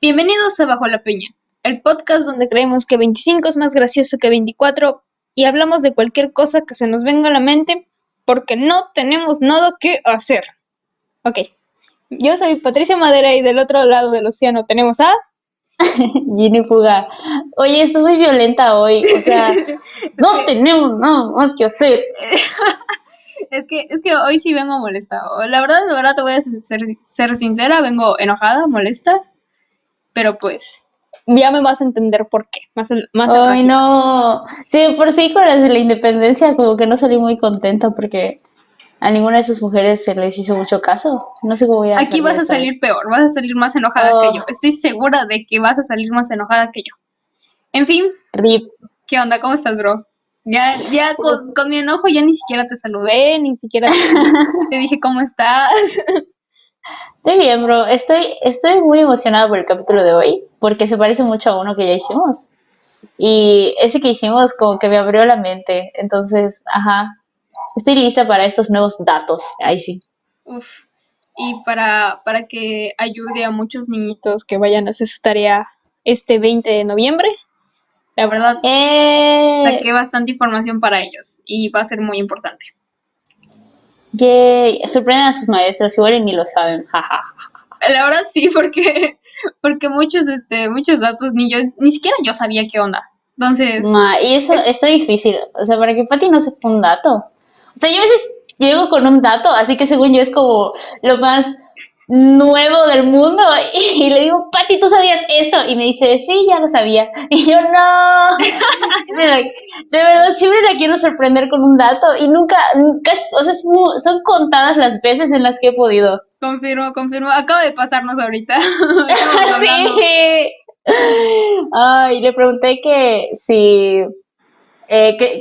Bienvenidos a Bajo la Peña, el podcast donde creemos que 25 es más gracioso que 24 y hablamos de cualquier cosa que se nos venga a la mente porque no tenemos nada que hacer. Ok, yo soy Patricia Madera y del otro lado del océano tenemos a... Ginny Fuga. Oye, estás muy violenta hoy. O sea, Es no que, tenemos nada más que hacer. es que hoy sí vengo molesta. La verdad te voy a ser sincera, vengo enojada, molesta, pero pues ya me vas a entender por qué, más al Ay, ratito. no. Sí, por sí con las de la independencia como que no salí muy contenta porque a ninguna de esas mujeres se les hizo mucho caso. No sé cómo voy a Aquí salir vas a esta vez. salir peor, vas a salir más enojada que yo. Oh, Estoy segura de que vas a salir más enojada que yo. En fin, rip. ¿qué onda? ¿Cómo estás, bro? Ya con mi enojo ya ni siquiera te saludé, ni siquiera te dije cómo estás. Estoy bien, bro. Estoy muy emocionada por el capítulo de hoy porque se parece mucho a uno que ya hicimos. Y ese que hicimos como que me abrió la mente. Entonces, ajá, estoy lista para estos nuevos datos. Ahí sí. Uf. Y para que ayude a muchos niñitos que vayan a hacer su tarea este 20 de noviembre, la verdad, ¡Eh! saqué bastante información para ellos y va a ser muy importante. ¡Yay! Sorprenden a sus maestros, igual y ni lo saben. Jaja. La verdad sí, porque muchos datos ni siquiera yo sabía qué onda. Entonces, Y eso es está difícil. O sea, para que Patty no sepa un dato. O sea, yo a veces llego con un dato, así que según yo es como lo más nuevo del mundo. Y le digo, Patty, ¿tú sabías esto? Y me dice, sí, ya lo sabía. Y yo, no. Siempre la- de verdad, siempre la quiero sorprender con un dato. Y nunca, o sea, son contadas las veces en las que he podido. confirmo. Acaba de pasarnos ahorita. Estábamos hablando. Sí. Ay, le pregunté que si,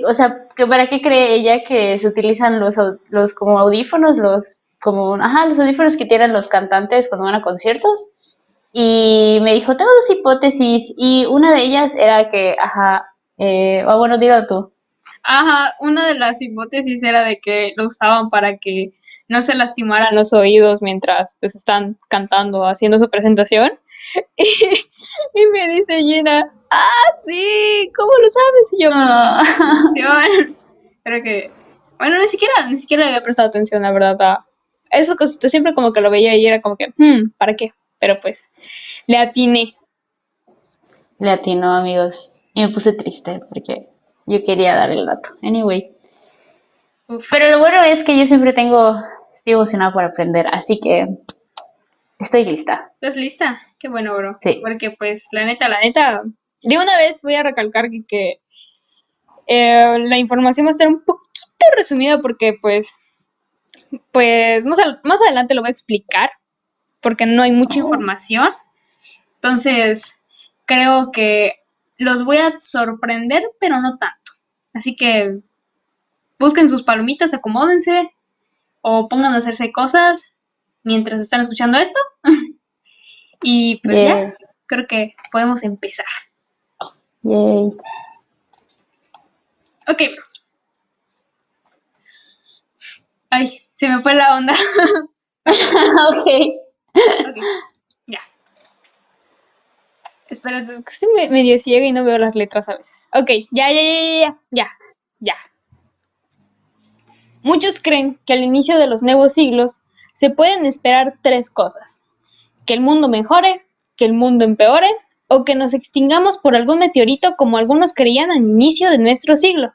o sea, que para qué cree ella que se utilizan los como audífonos, los audífonos que tienen los cantantes cuando van a conciertos. Y me dijo, tengo dos hipótesis y una de ellas era que, bueno, dilo tú. Ajá, una de las hipótesis era de que lo usaban para que no se lastimaran los oídos mientras pues están cantando, haciendo su presentación. Y me dice Gina, sí, ¿cómo lo sabes? Y yo, Ah. "Simón". Creo que, bueno, ni siquiera le había prestado atención, la verdad, a esas cositas. Siempre como que lo veía y era como que, ¿para qué? Pero pues, le atiné. Le atinó, amigos. Y me puse triste porque yo quería dar el dato. Anyway. Uf. Pero lo bueno es que estoy emocionada por aprender, así que estoy lista. ¿Estás lista? Qué bueno, bro. Sí. Porque pues, la neta, de una vez voy a recalcar que la información va a estar un poquito resumida porque pues más adelante lo voy a explicar porque no hay mucha Oh, información. Entonces, creo que los voy a sorprender, pero no tanto. Así que busquen sus palomitas, acomódense o pongan a hacerse cosas mientras están escuchando esto. Y pues ya, yay, creo que podemos empezar. yay. Ok, bro. Ay, se me fue la onda. Ok, Ok. ok, ya. Espera, es que estoy medio ciega y no veo las letras a veces. Ok, ya. Muchos creen que al inicio de los nuevos siglos se pueden esperar tres cosas: que el mundo mejore, que el mundo empeore o que nos extingamos por algún meteorito como algunos creían al inicio de nuestro siglo.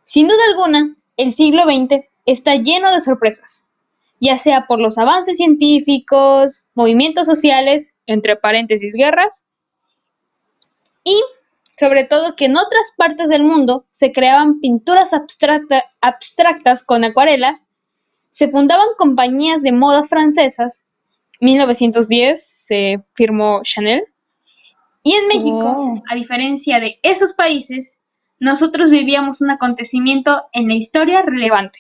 Sin duda alguna, el siglo XX está lleno de sorpresas, ya sea por los avances científicos, movimientos sociales, entre paréntesis guerras, y sobre todo que en otras partes del mundo se creaban pinturas abstractas con acuarela, se fundaban compañías de moda francesas. 1910 se firmó Chanel. Y en México, Oh, a diferencia de esos países, nosotros vivíamos un acontecimiento en la historia relevante: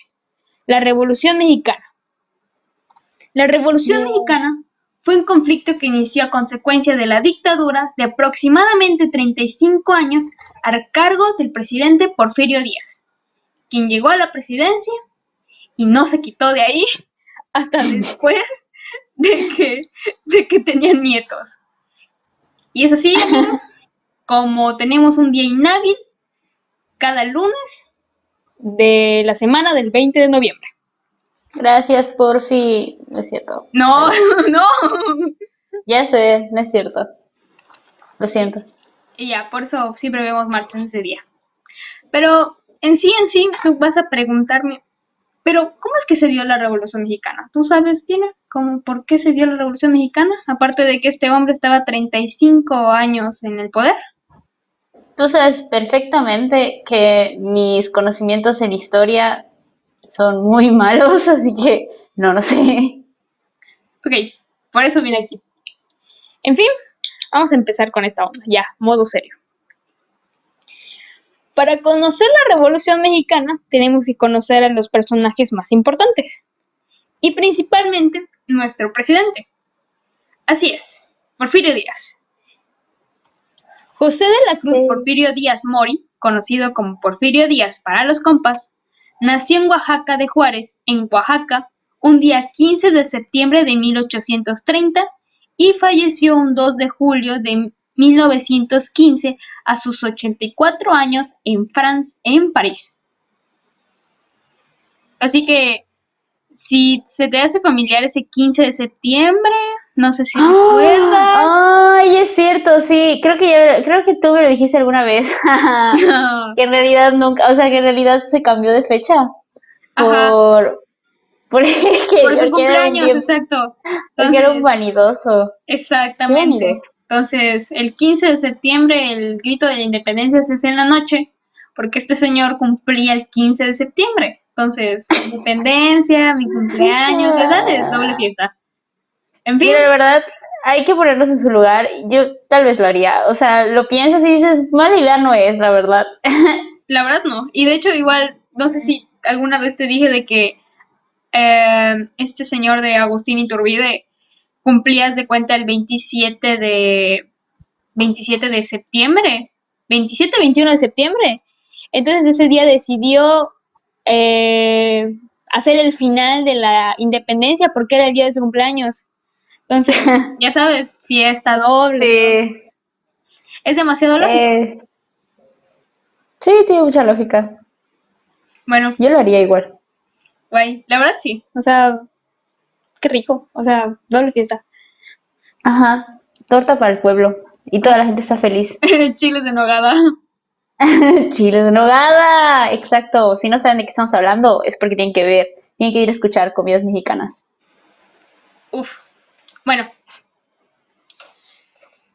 la Revolución Mexicana. La Revolución yay. Mexicana fue un conflicto que inició a consecuencia de la dictadura de aproximadamente 35 años a cargo del presidente Porfirio Díaz, quien llegó a la presidencia y no se quitó de ahí hasta después de que tenían nietos. Y es así, amigos, como tenemos un día inhábil cada lunes de la semana del 20 de noviembre. Gracias, Porfi. No es cierto. No, no. Ya sé, no es cierto. Lo siento. Y ya, por eso siempre vemos marchas ese día. Pero en sí, tú vas a preguntarme, pero ¿cómo es que se dio la Revolución Mexicana? ¿Tú sabes, Gina, cómo, por qué se dio la Revolución Mexicana? Aparte de que este hombre estaba 35 años en el poder. Tú sabes perfectamente que mis conocimientos en historia son muy malos, así que no sé. Ok, por eso vine aquí. En fin, vamos a empezar con esta onda, ya, modo serio. Para conocer la Revolución Mexicana, tenemos que conocer a los personajes más importantes. Y principalmente nuestro presidente. Así es, Porfirio Díaz. José de la Cruz Porfirio Díaz Mori, conocido como Porfirio Díaz para los compas, nació en Oaxaca de Juárez, en Oaxaca, un día 15 de septiembre de 1830 y falleció un 2 de julio de 1915 a sus 84 años en París. Así que, si se te hace familiar ese 15 de septiembre, no sé si recuerdas. Ay, es cierto, sí. Creo que tú me lo dijiste alguna vez. Que en realidad nunca, o sea, que en realidad se cambió de fecha Ajá, porque por su porque era un cumpleaños, bien, exacto. porque era un Entonces, vanidoso. Qué exactamente. vanidoso. Entonces, el 15 de septiembre el grito de la independencia se hace en la noche, porque este señor cumplía el 15 de septiembre. Entonces, independencia, mi cumpleaños, ya sabes, doble Ah, fiesta. En fin, mira, la verdad, hay que ponernos en su lugar. Yo tal vez lo haría. O sea, lo piensas y dices, mala idea no es, la verdad. la verdad no. Y de hecho, igual, no sé si alguna vez te dije de que este señor de Agustín Iturbide cumplías de cuenta el 27 de septiembre, 27-21 de septiembre. Entonces ese día decidió hacer el final de la independencia porque era el día de su cumpleaños. Entonces, ya sabes, fiesta doble, Sí, entonces es demasiado lógico. eh, sí, tiene mucha lógica. Bueno, Yo lo haría igual. guay, la verdad sí, o sea, qué rico, o sea, doble fiesta. Ajá, torta para el pueblo. Y toda la gente está feliz. Chiles de nogada. Chile de nogada, exacto. Si no saben de qué estamos hablando, es porque tienen que ver, tienen que ir a escuchar comidas mexicanas. Uf. Bueno,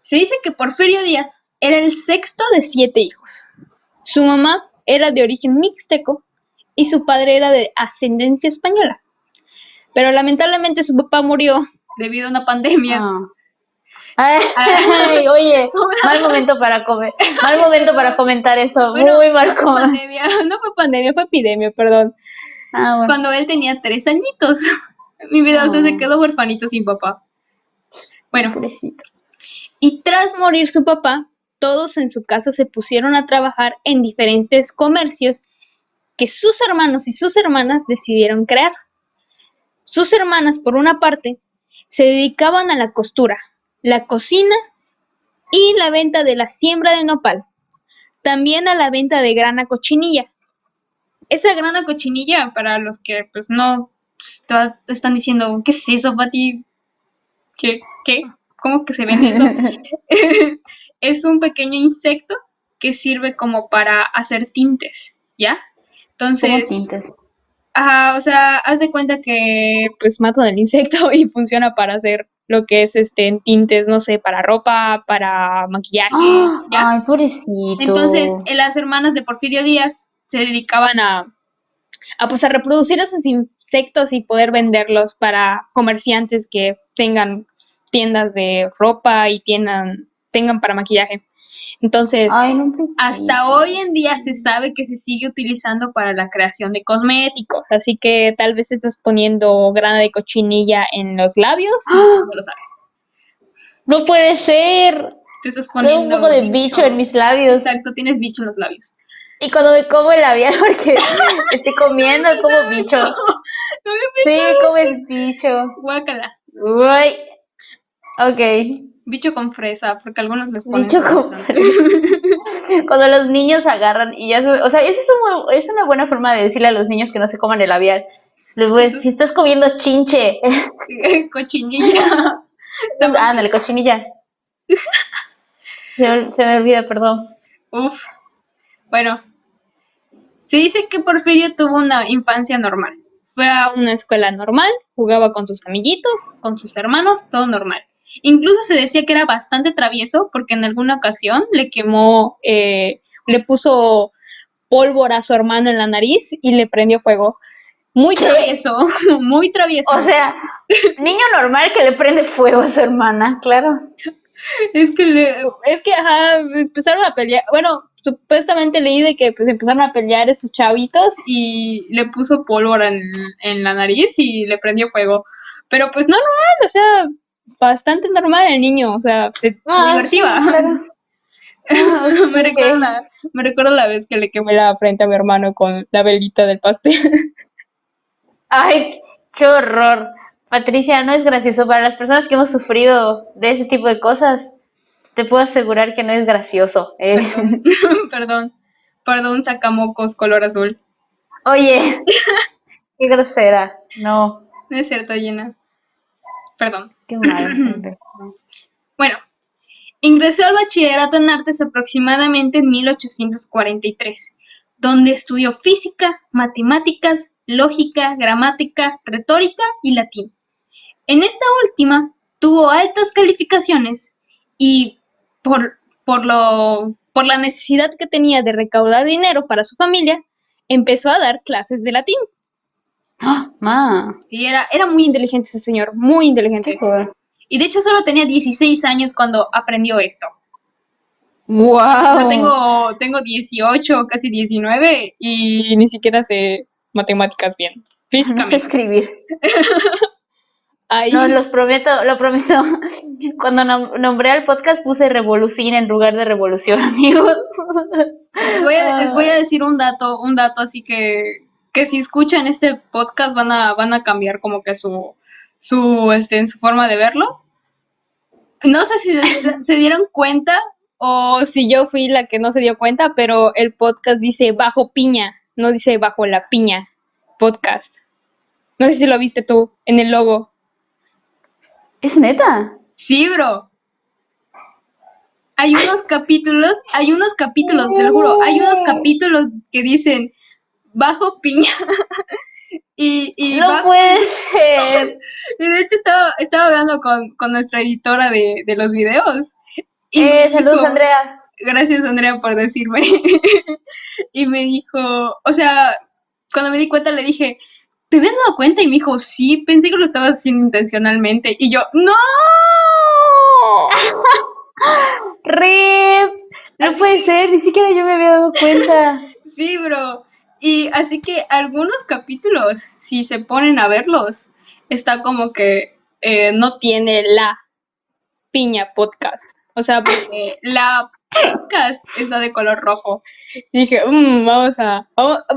se dice que Porfirio Díaz era el sexto de 7 hijos. Su mamá era de origen mixteco y su padre era de ascendencia española. Pero lamentablemente su papá murió debido a una pandemia. Ah. Ay, oye, mal momento para comentar eso, Bueno, muy no mal fue pandemia, no fue pandemia, fue epidemia, perdón. Ah, bueno. Cuando él tenía 3 añitos. Mi vida, o sea, se Ah, quedó huerfanito sin papá. ay, Bueno, pobrecito. y tras morir su papá, todos en su casa se pusieron a trabajar en diferentes comercios que sus hermanos y sus hermanas decidieron crear. Sus hermanas, por una parte, se dedicaban a la costura, la cocina y la venta de la siembra de nopal, también a la venta de grana cochinilla. Esa grana cochinilla, para los que pues no pues, te están diciendo, ¿qué es eso, Pati? ¿Qué? ¿Cómo que se vende eso? Es un pequeño insecto que sirve como para hacer tintes, ¿ya? ¿Cómo Entonces, tintas? ajá, o sea, haz de cuenta que pues matan al insecto y funciona para hacer lo que es tintes, no sé, para ropa, para maquillaje, ¡Ah! ¿ya? Ay, Entonces, pobrecito. las hermanas de Porfirio Díaz se dedicaban pues a reproducir esos insectos y poder venderlos para comerciantes que tengan tiendas de ropa y tengan para maquillaje. Entonces, Ay, no, hasta pobrecito. hoy en día se sabe que se sigue utilizando para la creación de cosméticos, así que tal vez estás poniendo grana de cochinilla en los labios y ¡Ah! no lo sabes. No puede ser. Te estás Tengo un poco poniendo de bicho. bicho en mis labios. Exacto, tienes bicho en los labios. Y cuando me como el labial, porque estoy No había comiendo como pensado bicho. eso. No había Sí, pensado comes eso. bicho. Guácala. Uy. Ok. Bicho con fresa, porque algunos les ponen Bicho con fresa. Cuando los niños agarran y ya, o sea, eso es una buena forma de decirle a los niños que no se coman el labial. Les voy a decir, Eso si estás comiendo chinche, es cochinilla. ¿Sabes? ándale, cochinilla. Se me olvida, perdón. Uf. Bueno, se dice que Porfirio tuvo una infancia normal. Fue a una escuela normal, jugaba con sus amiguitos, con sus hermanos, todo normal. Incluso se decía que era bastante travieso porque en alguna ocasión le puso pólvora a su hermano en la nariz y le prendió fuego. Muy ¿Qué? travieso, muy travieso. O sea, niño normal que le prende fuego a su hermana, claro. Ajá, empezaron a pelear. Bueno, supuestamente leí de que pues empezaron a pelear estos chavitos y le puso pólvora en la nariz y le prendió fuego. Pero pues no normal, o sea, bastante normal el niño, o sea, se Sí, divertía. claro. Me recuerdo Ok. me recuerdo la vez que le quemé la frente a mi hermano con la velita del pastel. Ay, qué horror. Patricia, no es gracioso. Para las personas que hemos sufrido de ese tipo de cosas, te puedo asegurar que no es gracioso. Perdón, perdón, perdón, sacamocos color azul. Oye, qué grosera. No, No es cierto, Gina. Perdón. qué mal, gente. Bueno, ingresó al bachillerato en artes aproximadamente en 1843, donde estudió física, matemáticas, lógica, gramática, retórica y latín. En esta última tuvo altas calificaciones y por la necesidad que tenía de recaudar dinero para su familia, empezó a dar clases de latín. ¡Ah! Ma, Sí, era muy inteligente ese señor, muy qué inteligente. cool. Y de hecho solo tenía 16 años cuando aprendió esto. Yo Wow. tengo 18, casi 19 y ni siquiera sé matemáticas bien, No sé físicamente. escribir. No, Ahí los prometo, lo prometo. Cuando nombré al podcast puse revolución en lugar de revolución, amigos. les voy Ay, a decir un dato así que si escuchan este podcast van a cambiar como que en su forma de verlo. No sé si se dieron cuenta o si yo fui la que no se dio cuenta, pero el podcast dice bajo piña, no dice bajo la piña podcast. No sé si lo viste tú en el logo. ¿es neta? Sí, bro. Hay unos capítulos, te lo juro, hay unos capítulos que dicen bajo piña y No bajo. puede ser. Y de hecho estaba hablando con nuestra editora de los videos y me Saludos, dijo, Andrea. gracias Andrea por decirme, y me dijo, o sea, cuando me di cuenta le dije, ¿te habías dado cuenta? Y me dijo, sí, pensé que lo estabas haciendo intencionalmente. Y yo, ¡no! Rip. No Así puede que, ser, ni siquiera yo me había dado cuenta. sí, bro. Y así que algunos capítulos, si se ponen a verlos, está como que no tiene la piña podcast. O sea, porque la podcast está de color rojo. Y dije,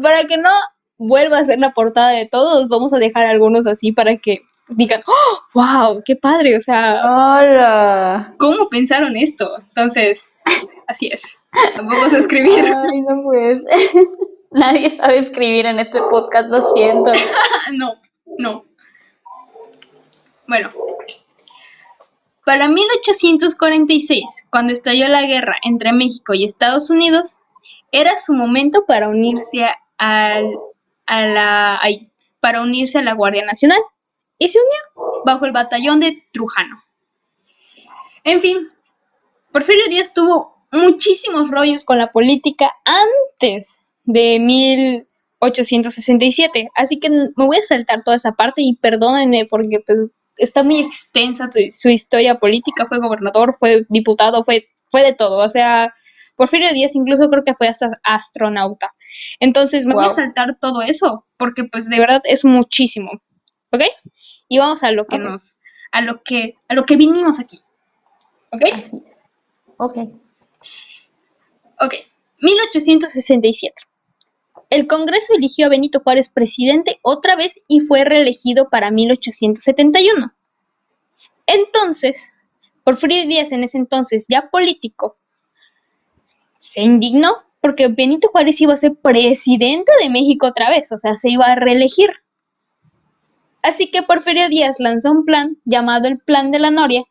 para que no vuelva a ser la portada de todos, vamos a dejar algunos así para que digan, ¡oh, wow, qué padre! O sea, Hola. ¿cómo pensaron esto? Entonces, así es. Tampoco sé escribir. Ay, no puede ser. Nadie sabe escribir en este podcast, lo siento. No, no. Bueno, para 1846, cuando estalló la guerra entre México y Estados Unidos, era su momento para unirse para unirse a la Guardia Nacional y se unió bajo el batallón de Trujano. En fin, Porfirio Díaz tuvo muchísimos rollos con la política antes de 1867, así que me voy a saltar toda esa parte y perdónenme porque pues está muy extensa su historia política, fue gobernador, fue diputado, fue de todo, o sea, Porfirio Díaz incluso creo que fue hasta astronauta. Entonces me voy a Wow. saltar todo eso porque pues de verdad es muchísimo, ¿ok? Y vamos a lo que Ok, a lo que vinimos aquí, ¿ok? así es. Ok. Ok, 1867. El Congreso eligió a Benito Juárez presidente otra vez y fue reelegido para 1871. Entonces, Porfirio Díaz, en ese entonces ya político, se indignó porque Benito Juárez iba a ser presidente de México otra vez, o sea, se iba a reelegir. Así que Porfirio Díaz lanzó un plan llamado el Plan de la Noria,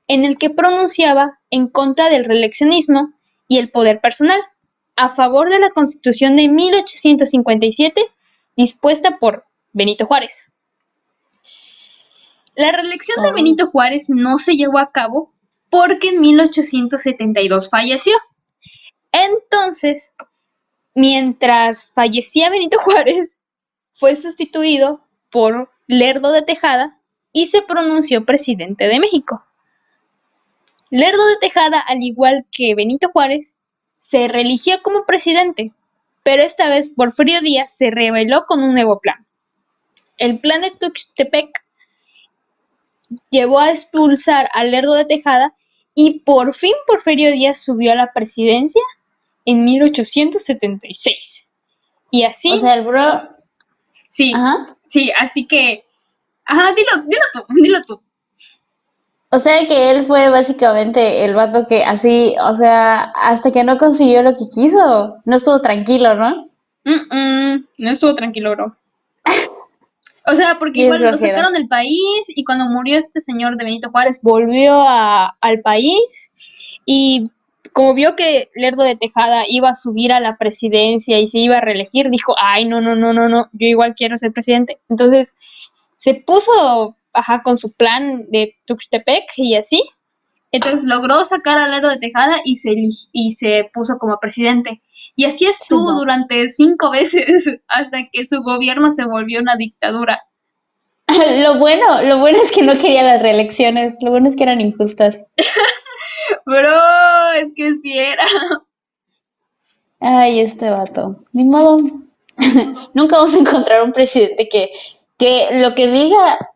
en el que pronunciaba en contra del reeleccionismo y el poder personal, a favor de la Constitución de 1857, dispuesta por Benito Juárez. La reelección de Benito Juárez no se llevó a cabo porque en 1872 falleció. Entonces, mientras fallecía Benito Juárez, fue sustituido por Lerdo de Tejada y se pronunció presidente de México. Lerdo de Tejada, al igual que Benito Juárez, se reeligió como presidente, pero esta vez Porfirio Díaz se rebeló con un nuevo plan. El plan de Tuxtepec llevó a expulsar a Lerdo de Tejada y por fin Porfirio Díaz subió a la presidencia en 1876. Y así... O sea, el bro... Sí, ajá. Sí, así que... Ajá, dilo tú. O sea que él fue básicamente el vato que así, o sea, hasta que no consiguió lo que quiso, no estuvo tranquilo, ¿no? No estuvo tranquilo, bro. O sea, porque igual lo sacaron del país y cuando murió este señor de Benito Juárez volvió al país y como vio que Lerdo de Tejada iba a subir a la presidencia y se iba a reelegir, dijo, ay, no, yo igual quiero ser presidente. Entonces se puso, con su plan de Tuxtepec y así. Entonces logró sacar a Lerdo de Tejada y se puso como presidente. Y así estuvo durante 5 veces hasta que su gobierno se volvió una dictadura. Lo bueno es que no quería las reelecciones, lo bueno es que eran injustas. Bro, es que sí era. Ay, este vato. Ni modo. Nunca vamos a encontrar un presidente que lo que diga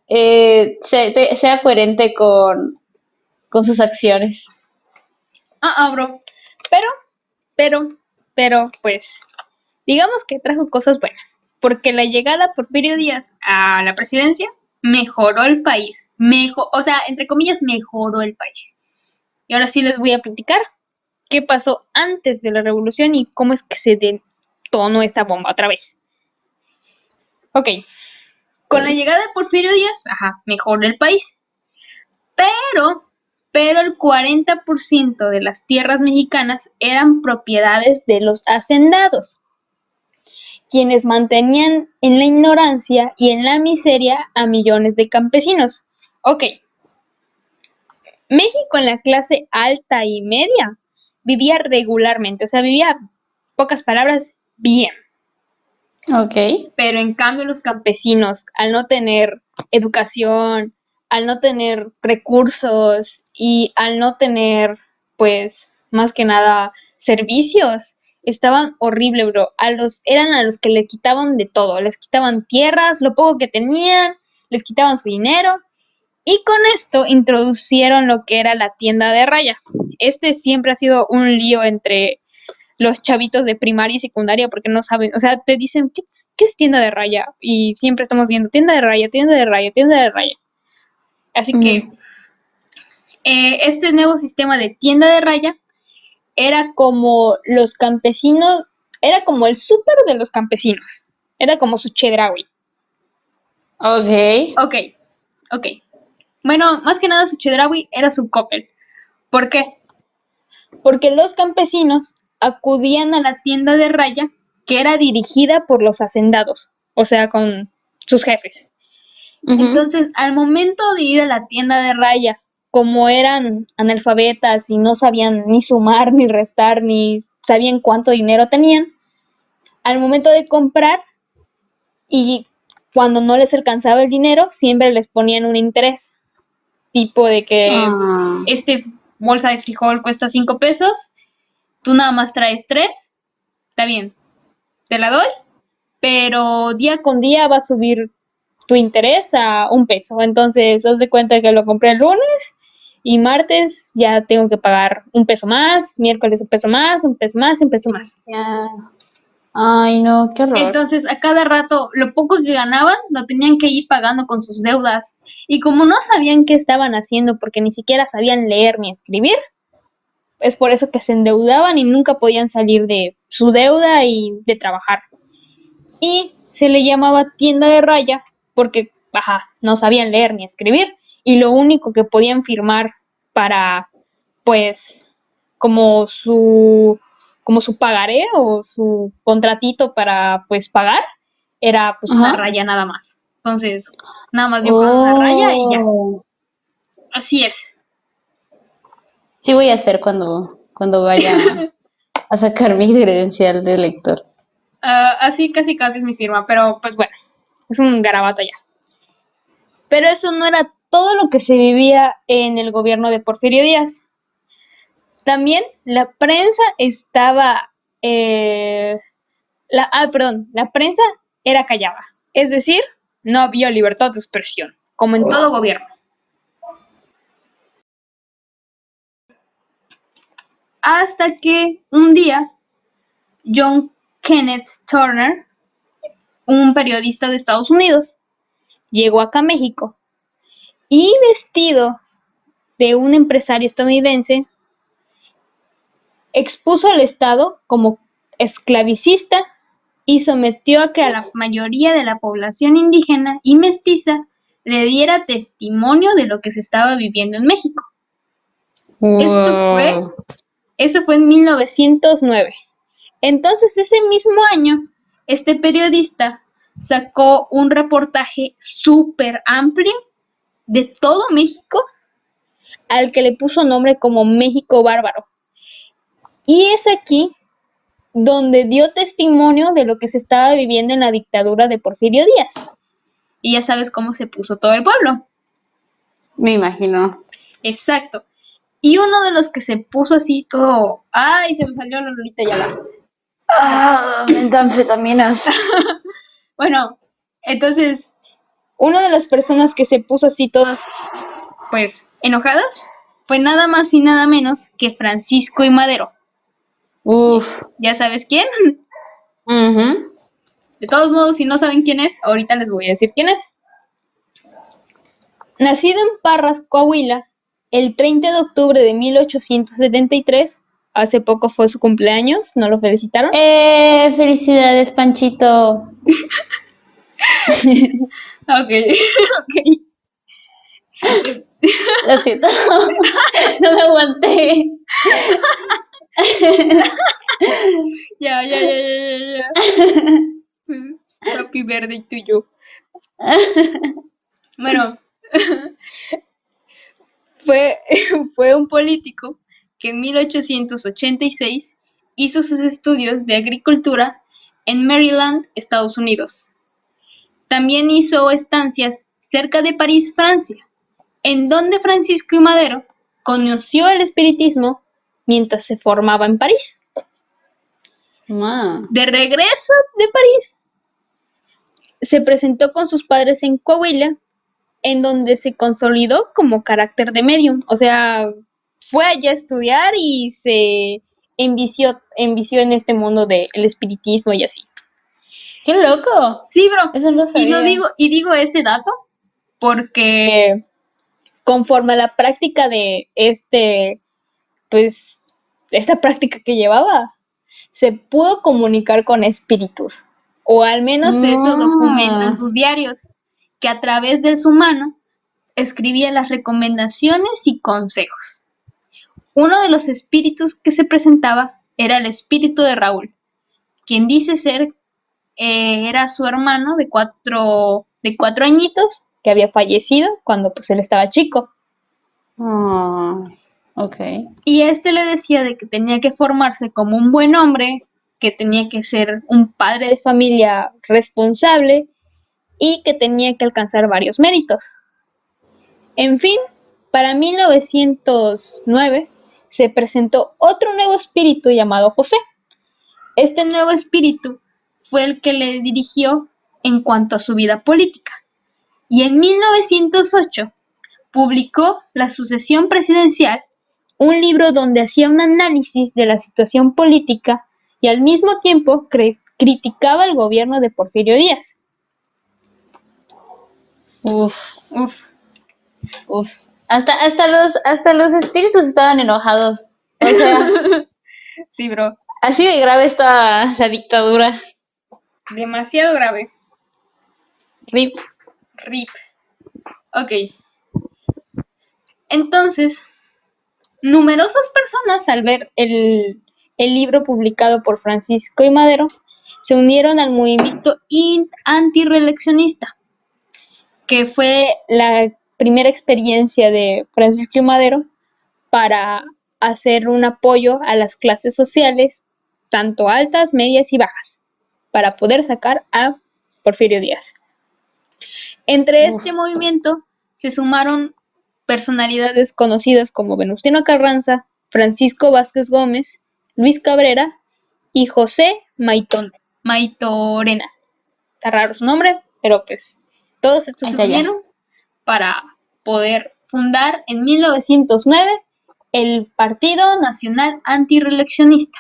sea coherente con sus acciones. Bro. Pero, pues, digamos que trajo cosas buenas. Porque la llegada de Porfirio Díaz a la presidencia mejoró el país. O sea, entre comillas, mejoró el país. Y ahora sí les voy a platicar qué pasó antes de la revolución y cómo es que se detonó esta bomba otra vez. Ok. Con la llegada de Porfirio Díaz, mejoró el país. Pero el 40% de las tierras mexicanas eran propiedades de los hacendados, quienes mantenían en la ignorancia y en la miseria a millones de campesinos. Ok. México en la clase alta y media vivía regularmente, o sea, vivía, pocas palabras, bien. Ok. Pero en cambio los campesinos, al no tener educación, al no tener recursos y al no tener, pues, más que nada, servicios, estaban horrible, bro. Eran a los que le quitaban de todo, les quitaban tierras, lo poco que tenían, les quitaban su dinero. Y con esto introducieron lo que era la tienda de raya. Este siempre ha sido un lío entre los chavitos de primaria y secundaria porque no saben, o sea, te dicen, ¿qué es tienda de raya? Y siempre estamos viendo tienda de raya, tienda de raya, tienda de raya. Así que este nuevo sistema de tienda de raya era como los campesinos, era como el súper de los campesinos, era como su Chedraui. Ok. Bueno, más que nada su Chedraui era su Coppel. ¿Por qué? Porque los campesinos acudían a la tienda de raya que era dirigida por los hacendados, o sea, con sus jefes. Entonces, al momento de ir a la tienda de raya, como eran analfabetas y no sabían ni sumar, ni restar, ni sabían cuánto dinero tenían, al momento de comprar y cuando no les alcanzaba el dinero, siempre les ponían un interés, tipo de que bolsa de frijol cuesta 5 pesos, tú nada más traes 3, está bien, te la doy, pero día con día va a subir tu interés a 1 peso. Entonces, haz de cuenta que lo compré el lunes y martes ya tengo que pagar 1 peso más, miércoles 1 peso más, 1 peso más, 1 peso más. Ay, no, qué horror. Entonces, a cada rato, lo poco que ganaban, lo tenían que ir pagando con sus deudas. Y como no sabían qué estaban haciendo, porque ni siquiera sabían leer ni escribir, es por eso que se endeudaban y nunca podían salir de su deuda y de trabajar. Y se le llamaba tienda de raya porque, no sabían leer ni escribir y lo único que podían firmar para, pues, como su, como su pagaré o su contratito para, pues, pagar, era pues una Ajá. raya nada más. Entonces, nada más dibujaban una raya y ya. Oh. Así es. Sí voy a hacer cuando vaya a sacar mi credencial de lector. Así casi casi es mi firma, pero pues bueno, es un garabato ya. Pero eso no era todo lo que se vivía en el gobierno de Porfirio Díaz. También la prensa estaba, la prensa era callada. Es decir, no había libertad de expresión, como en todo gobierno. Hasta que un día, John Kenneth Turner, un periodista de Estados Unidos, llegó acá a México y vestido de un empresario estadounidense, expuso al Estado como esclavicista y sometió a que a la mayoría de la población indígena y mestiza le diera testimonio de lo que se estaba viviendo en México. Wow. Eso fue en 1909. Entonces, ese mismo año, este periodista sacó un reportaje súper amplio de todo México, al que le puso nombre como México Bárbaro. Y es aquí donde dio testimonio de lo que se estaba viviendo en la dictadura de Porfirio Díaz. Y ya sabes cómo se puso todo el pueblo. Me imagino. Exacto. Y uno de los que se puso así todo... ¡Ay! Se me salió la Lolita Ayala. Metanfetaminas. Bueno, entonces, una de las personas que se puso así todas, pues, enojadas, fue nada más y nada menos que Francisco I. Madero. Uf. ¿Ya sabes quién? Ujú. De todos modos, si no saben quién es, ahorita les voy a decir quién es. Nacido en Parras, Coahuila, el 30 de octubre de 1873, hace poco fue su cumpleaños, ¿no lo felicitaron? Felicidades, Panchito. Ok, ok. Lo siento. No me aguanté. Ya. Happy birthday to you. Bueno, fue un político que en 1886 hizo sus estudios de agricultura en Maryland, Estados Unidos. También hizo estancias cerca de París, Francia, en donde Francisco I. Madero conoció el espiritismo mientras se formaba en París. De regreso de París, se presentó con sus padres en Coahuila, en donde se consolidó como carácter de medium. O sea, fue allá a estudiar y se envició en este mundo del espiritismo y así. ¡Qué loco! Sí, bro. Eso no sabía. Digo este dato porque conforme a la práctica de esta práctica que llevaba, se pudo comunicar con espíritus, o al menos eso documentan sus diarios, que a través de su mano escribía las recomendaciones y consejos. Uno de los espíritus que se presentaba era el espíritu de Raúl, quien dice ser era su hermano de cuatro añitos que había fallecido cuando pues él estaba chico. Ok. Y le decía de que tenía que formarse como un buen hombre, que tenía que ser un padre de familia responsable y que tenía que alcanzar varios méritos. En fin, para 1909 se presentó otro nuevo espíritu llamado José. Este nuevo espíritu fue el que le dirigió en cuanto a su vida política. Y en 1908 publicó La sucesión presidencial, un libro donde hacía un análisis de la situación política y al mismo tiempo criticaba el gobierno de Porfirio Díaz. Uf, Uf, uf. Hasta los espíritus estaban enojados. O sea, sí, bro, así de grave está la dictadura. demasiado grave. RIP. RIP. Ok. Entonces, numerosas personas al ver el libro publicado por Francisco I. Madero se unieron al movimiento antirreeleccionista, que fue la primera experiencia de Francisco I. Madero para hacer un apoyo a las clases sociales, tanto altas, medias y bajas, para poder sacar a Porfirio Díaz. Entre este movimiento se sumaron personalidades conocidas como Venustiano Carranza, Francisco Vázquez Gómez, Luis Cabrera y José Maitorena. Está raro su nombre, pero pues todos estos se unieron para poder fundar en 1909 el Partido Nacional Antirreeleccionista.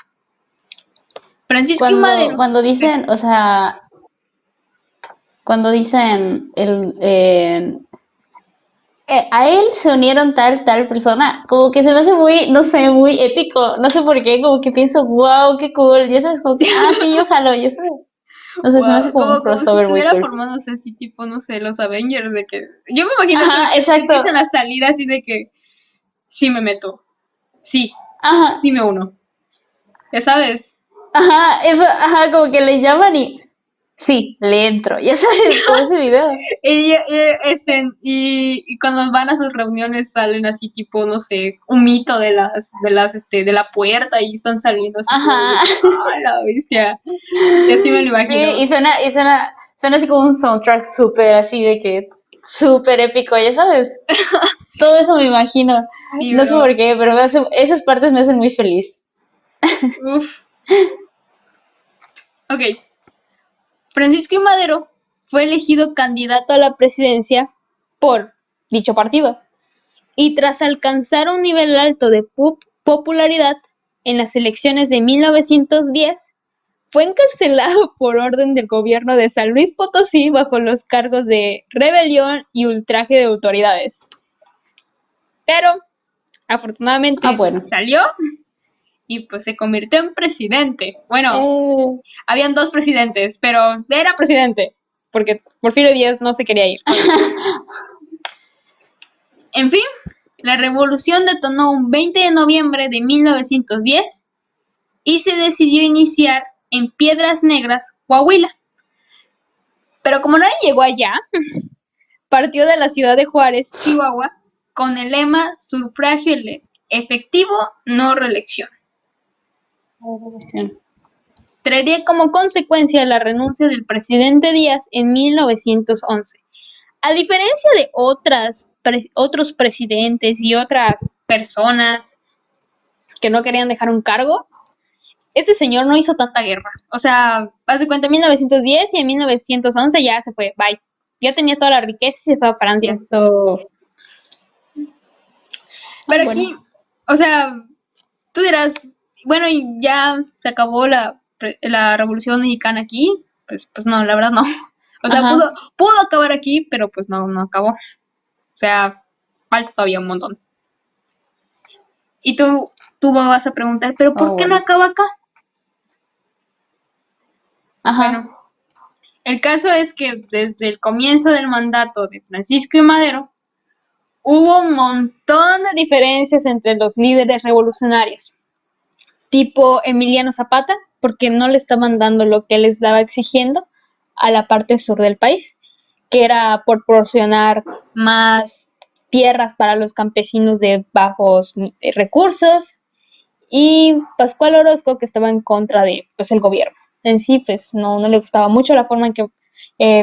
Francisco I. Madero. Cuando dicen, o sea, cuando dicen a él se unieron tal persona, como que se me hace muy, no sé, muy épico, no sé por qué, como que pienso, wow, qué cool, y eso es como que, sí, ojalá, y eso, no sé, se me hace como un como si crossover muy estuviera cool. formándose así, tipo, no sé, los Avengers, de que, yo me imagino así Ajá, de que se exacto. empiezan a salir así de que, sí me meto, sí, Ajá, dime uno, ya sabes. ajá, eso, ajá, como que le llaman y, sí, le entro, ya sabes, como ese video. Y cuando van a sus reuniones salen así tipo, no sé, un mito de de la puerta y están saliendo así como de, Ajá, la bestia. Y así me lo sí, imagino. suena así como un soundtrack súper así de que, súper épico, ya sabes. Todo eso me imagino. Sí, No sé bro. por qué, pero esas partes me hacen muy feliz. Uf. Ok. Francisco I. Madero fue elegido candidato a la presidencia por dicho partido. Y tras alcanzar un nivel alto de popularidad en las elecciones de 1910, fue encarcelado por orden del gobierno de San Luis Potosí bajo los cargos de rebelión y ultraje de autoridades. Pero, afortunadamente, Bueno. salió y pues se convirtió en presidente. Bueno, habían dos presidentes, pero era presidente, porque Porfirio Díaz no se quería ir. En fin, la revolución detonó un 20 de noviembre de 1910 y se decidió iniciar en Piedras Negras, Coahuila. Pero como nadie llegó allá, partió de la ciudad de Juárez, Chihuahua, con el lema sufragio efectivo, no reelección. Traería como consecuencia la renuncia del presidente Díaz en 1911. A diferencia de otros presidentes y otras personas que no querían dejar un cargo, este señor no hizo tanta guerra. O sea, haz de cuenta, en 1910 y en 1911 ya se fue, bye. Ya tenía toda la riqueza y se fue a Francia. Pero aquí, o sea, tú dirás, bueno, y ya se acabó la Revolución Mexicana aquí. Pues no, la verdad no. O sea, pudo acabar aquí, pero pues no acabó. O sea, falta todavía un montón. Y tú vas a preguntar, ¿pero por qué no acaba acá? Bueno, el caso es que desde el comienzo del mandato de Francisco I. Madero, hubo un montón de diferencias entre los líderes revolucionarios, tipo Emiliano Zapata, porque no le estaban dando lo que él les estaba exigiendo a la parte sur del país, que era proporcionar más tierras para los campesinos de bajos recursos, y Pascual Orozco, que estaba en contra de pues el gobierno. En sí, pues no le gustaba mucho la forma en que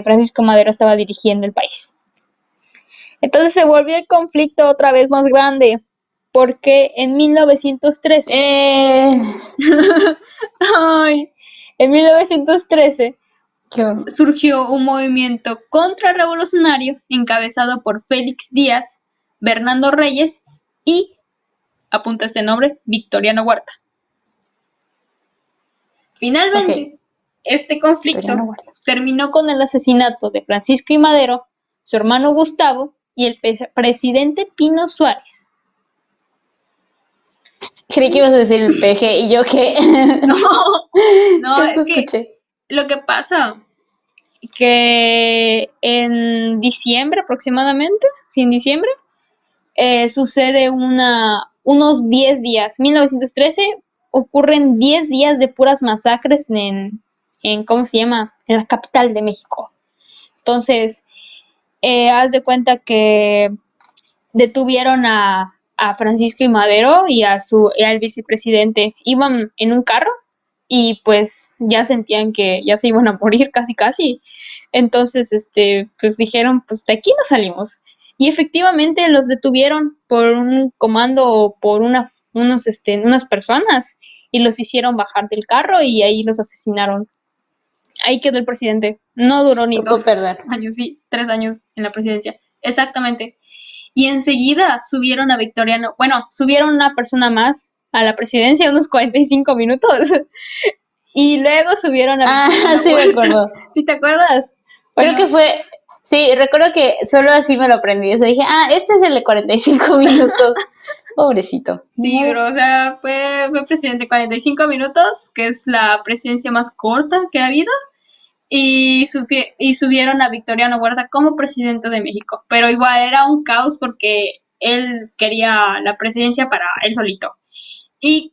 Francisco Madero estaba dirigiendo el país. Entonces se volvió el conflicto otra vez más grande, porque en 1913, en 1913 surgió un movimiento contrarrevolucionario encabezado por Félix Díaz, Bernardo Reyes y, apunta este nombre, Victoriano Huerta. Finalmente, Este conflicto Victoriano Huerta. terminó con el asesinato de Francisco I. Madero, su hermano Gustavo y el presidente Pino Suárez. Creí que ibas a decir el peje y yo que No, que es que escuché. lo que pasa que en diciembre aproximadamente, sí, en diciembre, sucede unos 10 días. 1913 ocurren 10 días de puras masacres ¿cómo se llama? En la capital de México. Entonces, haz de cuenta que detuvieron a Francisco y Madero y al vicepresidente. Iban en un carro y pues ya sentían que ya se iban a morir casi casi. Entonces, pues dijeron, pues de aquí no salimos. Y efectivamente los detuvieron por un comando o por unas personas y los hicieron bajar del carro y ahí los asesinaron. Ahí quedó el presidente. No duró ni Tocó 2 perder. años, sí, 3 años en la presidencia. Exactamente. Y enseguida subieron a Victoriano, bueno, subieron una persona más a la presidencia, unos 45 minutos. Y luego subieron a Victoriano Sí me Huerta. acuerdo. ¿Sí te acuerdas? Creo Bueno, que fue, sí, recuerdo que solo así me lo aprendí. O sea, dije, este es el de 45 minutos. Pobrecito. Ni sí, modo. bro, o sea, fue presidente 45 minutos, que es la presidencia más corta que ha habido. Y subieron a Victoriano Huerta como presidente de México. Pero igual era un caos porque él quería la presidencia para él solito. Y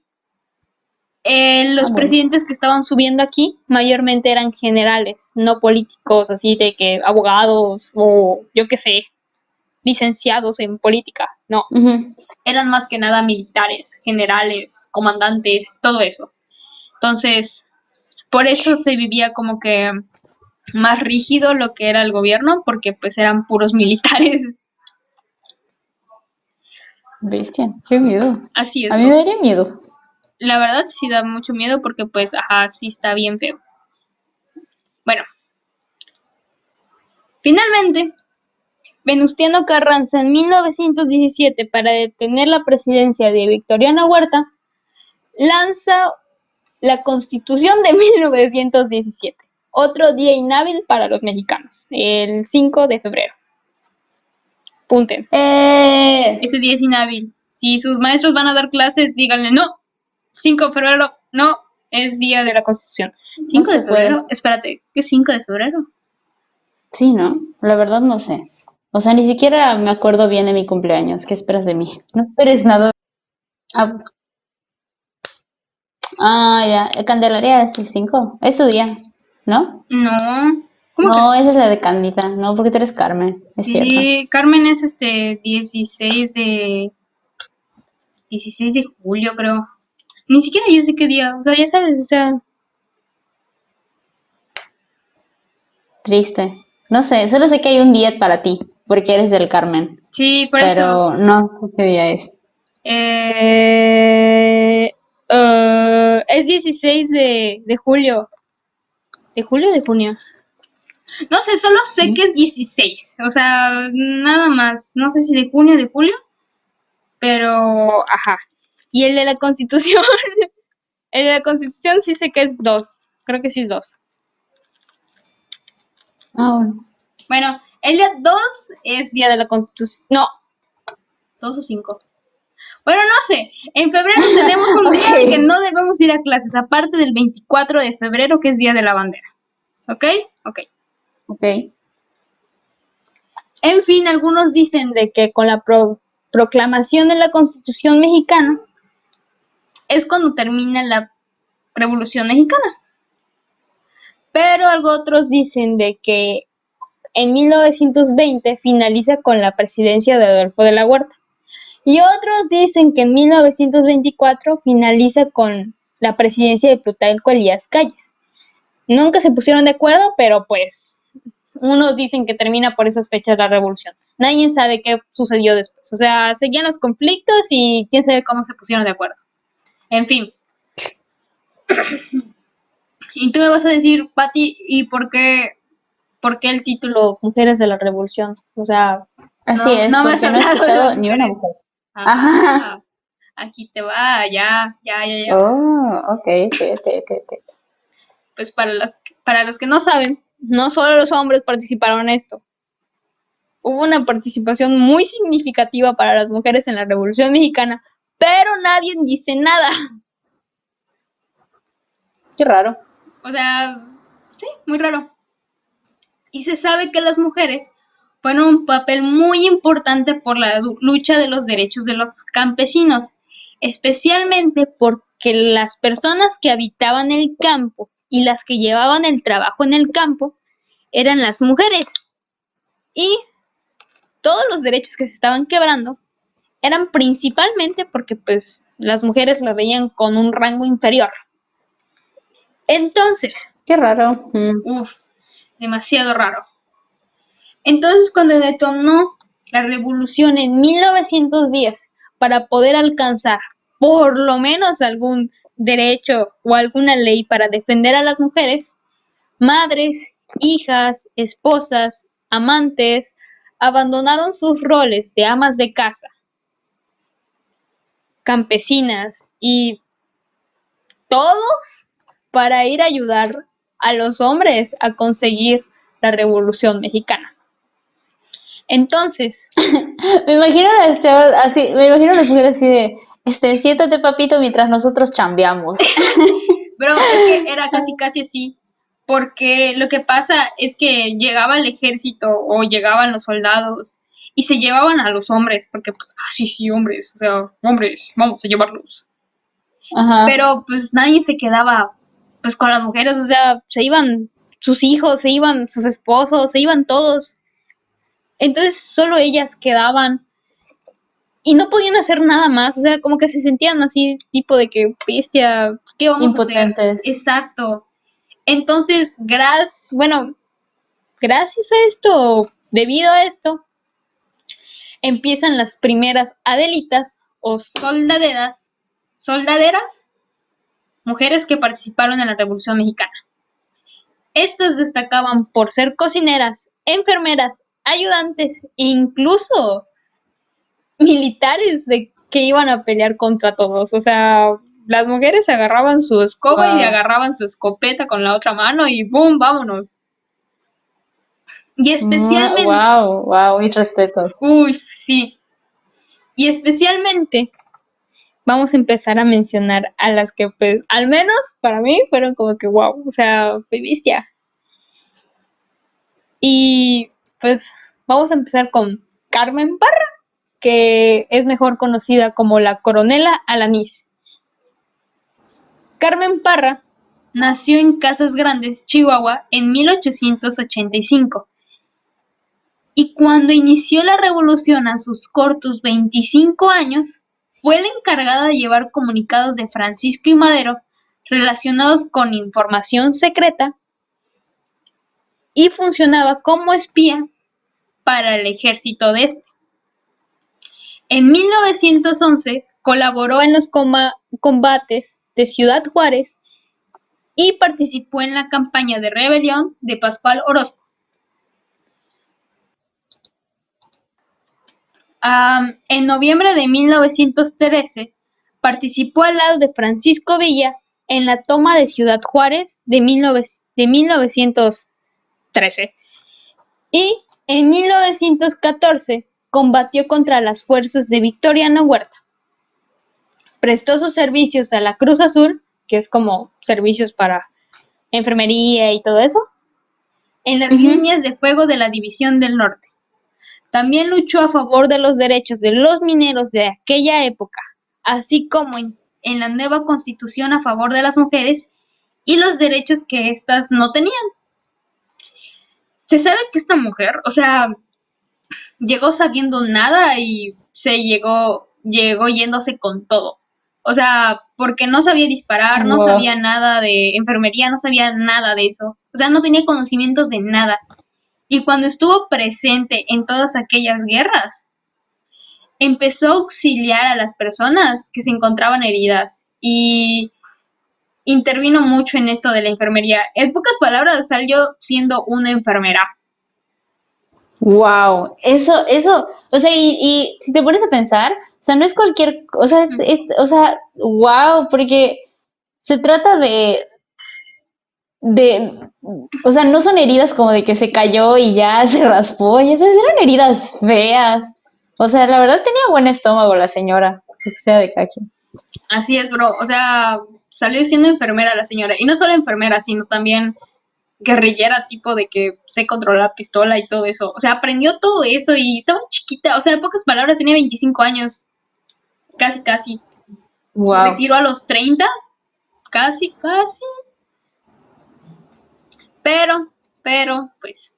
los Bueno. presidentes que estaban subiendo aquí mayormente eran generales, no políticos, así de que abogados o yo qué sé, licenciados en política. No, Ujú. eran más que nada militares, generales, comandantes, todo eso. Entonces, por eso se vivía como que más rígido lo que era el gobierno, porque pues eran puros militares. Bestia, qué miedo. Así es, A mí bro. me daría miedo. La verdad sí da mucho miedo porque pues, ajá, sí está bien feo. Bueno, finalmente, Venustiano Carranza en 1917 para detener la presidencia de Victoriano Huerta, lanza la Constitución de 1917. Otro día inhábil para los mexicanos, el 5 de febrero. Punten. ¡Eh! Ese día es inhábil. Si sus maestros van a dar clases, díganle no. 5 de febrero, no, es día de la Constitución. No 5 se de febrero, puede. espérate, ¿qué es 5 de febrero? Sí, ¿no? La verdad no sé. O sea, ni siquiera me acuerdo bien de mi cumpleaños. ¿Qué esperas de mí? No esperes nada. Ah, ya. Candelaria es el 5. Es su día, ¿no? No, ¿cómo que no? No, esa es la de Candita. No, porque tú eres Carmen. Es cierto. Sí, Carmen es 16 de julio, creo. Ni siquiera yo sé qué día, o sea, ya sabes, o sea, Triste. No sé, solo sé que hay un día para ti, porque eres del Carmen. sí, por eso. Pero no sé qué día es. Eh, es 16 de julio. ¿De julio o de junio? No sé, solo sé que es 16. O sea, nada más. No sé si de junio o de julio, pero ajá. Y el de la Constitución, el de la Constitución sí sé que es 2. Creo que sí es 2. Bueno. Bueno, el día 2 es día de la Constitución. No, 2 o 5. Bueno, no sé. En febrero tenemos un día en que Ok. no debemos ir a clases, aparte del 24 de febrero, que es Día de la Bandera. ¿Ok? Ok. Ok. En fin, algunos dicen de que con la proclamación de la Constitución mexicana es cuando termina la Revolución Mexicana. Pero algo otros dicen de que en 1920 finaliza con la presidencia de Adolfo de la Huerta. Y otros dicen que en 1924 finaliza con la presidencia de Plutarco Elías Calles. Nunca se pusieron de acuerdo, pero pues unos dicen que termina por esas fechas la revolución. Nadie sabe qué sucedió después. O sea, seguían los conflictos y quién sabe cómo se pusieron de acuerdo. En fin. Y tú me vas a decir, Patti, ¿y por qué el título Mujeres de la Revolución? O sea, Así no, es, no me has porque no he hablado de las escuchado ni una mujeres. mujer. Ajá. Ajá, aquí te va, ya. Oh, ok, ok, ok, ok. pues para los que no saben, no solo los hombres participaron en esto. Hubo una participación muy significativa para las mujeres en la Revolución Mexicana, pero nadie dice nada. Qué raro. O sea, sí, muy raro. Y se sabe que las mujeres fueron un papel muy importante por la lucha de los derechos de los campesinos, especialmente porque las personas que habitaban el campo y las que llevaban el trabajo en el campo eran las mujeres. Y todos los derechos que se estaban quebrando eran principalmente porque pues las mujeres la veían con un rango inferior. Entonces, Qué raro. demasiado raro. Entonces, cuando detonó la revolución en 1910 para poder alcanzar por lo menos algún derecho o alguna ley para defender a las mujeres, madres, hijas, esposas, amantes, abandonaron sus roles de amas de casa, campesinas y todo para ir a ayudar a los hombres a conseguir la Revolución Mexicana. Entonces, Me imagino a las chavas así, me imagino a las mujeres así de, siéntate papito mientras nosotros chambeamos. pero es que era casi así, porque lo que pasa es que llegaba el ejército o llegaban los soldados y se llevaban a los hombres, porque pues, sí, hombres, o sea, hombres, vamos a llevarlos. Ajá. Pero pues nadie se quedaba pues con las mujeres, o sea, se iban sus hijos, se iban sus esposos, se iban todos. Entonces solo ellas quedaban y no podían hacer nada más, o sea, como que se sentían así, tipo de que, bestia, ¿qué vamos a hacer? Impotentes. Exacto. Entonces, gracias a esto, debido a esto, empiezan las primeras Adelitas o soldaderas, mujeres que participaron en la Revolución Mexicana. Estas destacaban por ser cocineras, enfermeras, ayudantes e incluso militares que iban a pelear contra todos. O sea, las mujeres agarraban su escoba y agarraban su escopeta con la otra mano y ¡boom! ¡Vámonos! Y especialmente... Wow, mis respetos. Uy, sí. Y especialmente vamos a empezar a mencionar a las que, pues, al menos para mí fueron como que wow, o sea, bestia. Y pues vamos a empezar con Carmen Parra, que es mejor conocida como la Coronela Alanís. Carmen Parra nació en Casas Grandes, Chihuahua, en 1885. Y cuando inició la revolución a sus cortos 25 años, fue la encargada de llevar comunicados de Francisco y Madero relacionados con información secreta y funcionaba como espía para el ejército de este. En 1911 colaboró en los combates de Ciudad Juárez y participó en la campaña de rebelión de Pascual Orozco. En noviembre de 1913 participó al lado de Francisco Villa en la toma de Ciudad Juárez de 1913 y en 1914 combatió contra las fuerzas de Victoriano Huerta. Prestó sus servicios a la Cruz Azul, que es como servicios para enfermería y todo eso, en las líneas de fuego de la División del Norte. También luchó a favor de los derechos de los mineros de aquella época, así como en la nueva constitución a favor de las mujeres y los derechos que éstas no tenían. Se sabe que esta mujer, o sea, llegó sabiendo nada y llegó yéndose con todo. O sea, porque no sabía disparar, no sabía nada de enfermería, no sabía nada de eso. O sea, no tenía conocimientos de nada. Y cuando estuvo presente en todas aquellas guerras, empezó a auxiliar a las personas que se encontraban heridas y intervino mucho en esto de la enfermería. En pocas palabras, salió siendo una enfermera. Wow, eso, o sea, y si te pones a pensar, o sea, no es cualquier, o sea, o sea, wow, porque se trata de, o sea, no son heridas como de que se cayó y ya se raspó, y esas eran heridas feas. O sea, la verdad tenía buen estómago la señora, o sea, de cada quien. Así es, bro. O sea, salió siendo enfermera la señora. Y no solo enfermera, sino también guerrillera, tipo de que se controla la pistola y todo eso. O sea, aprendió todo eso y estaba chiquita. O sea, en pocas palabras, tenía 25 años. Casi, casi. Se Wow. retiró a los 30. Casi, casi. Pues,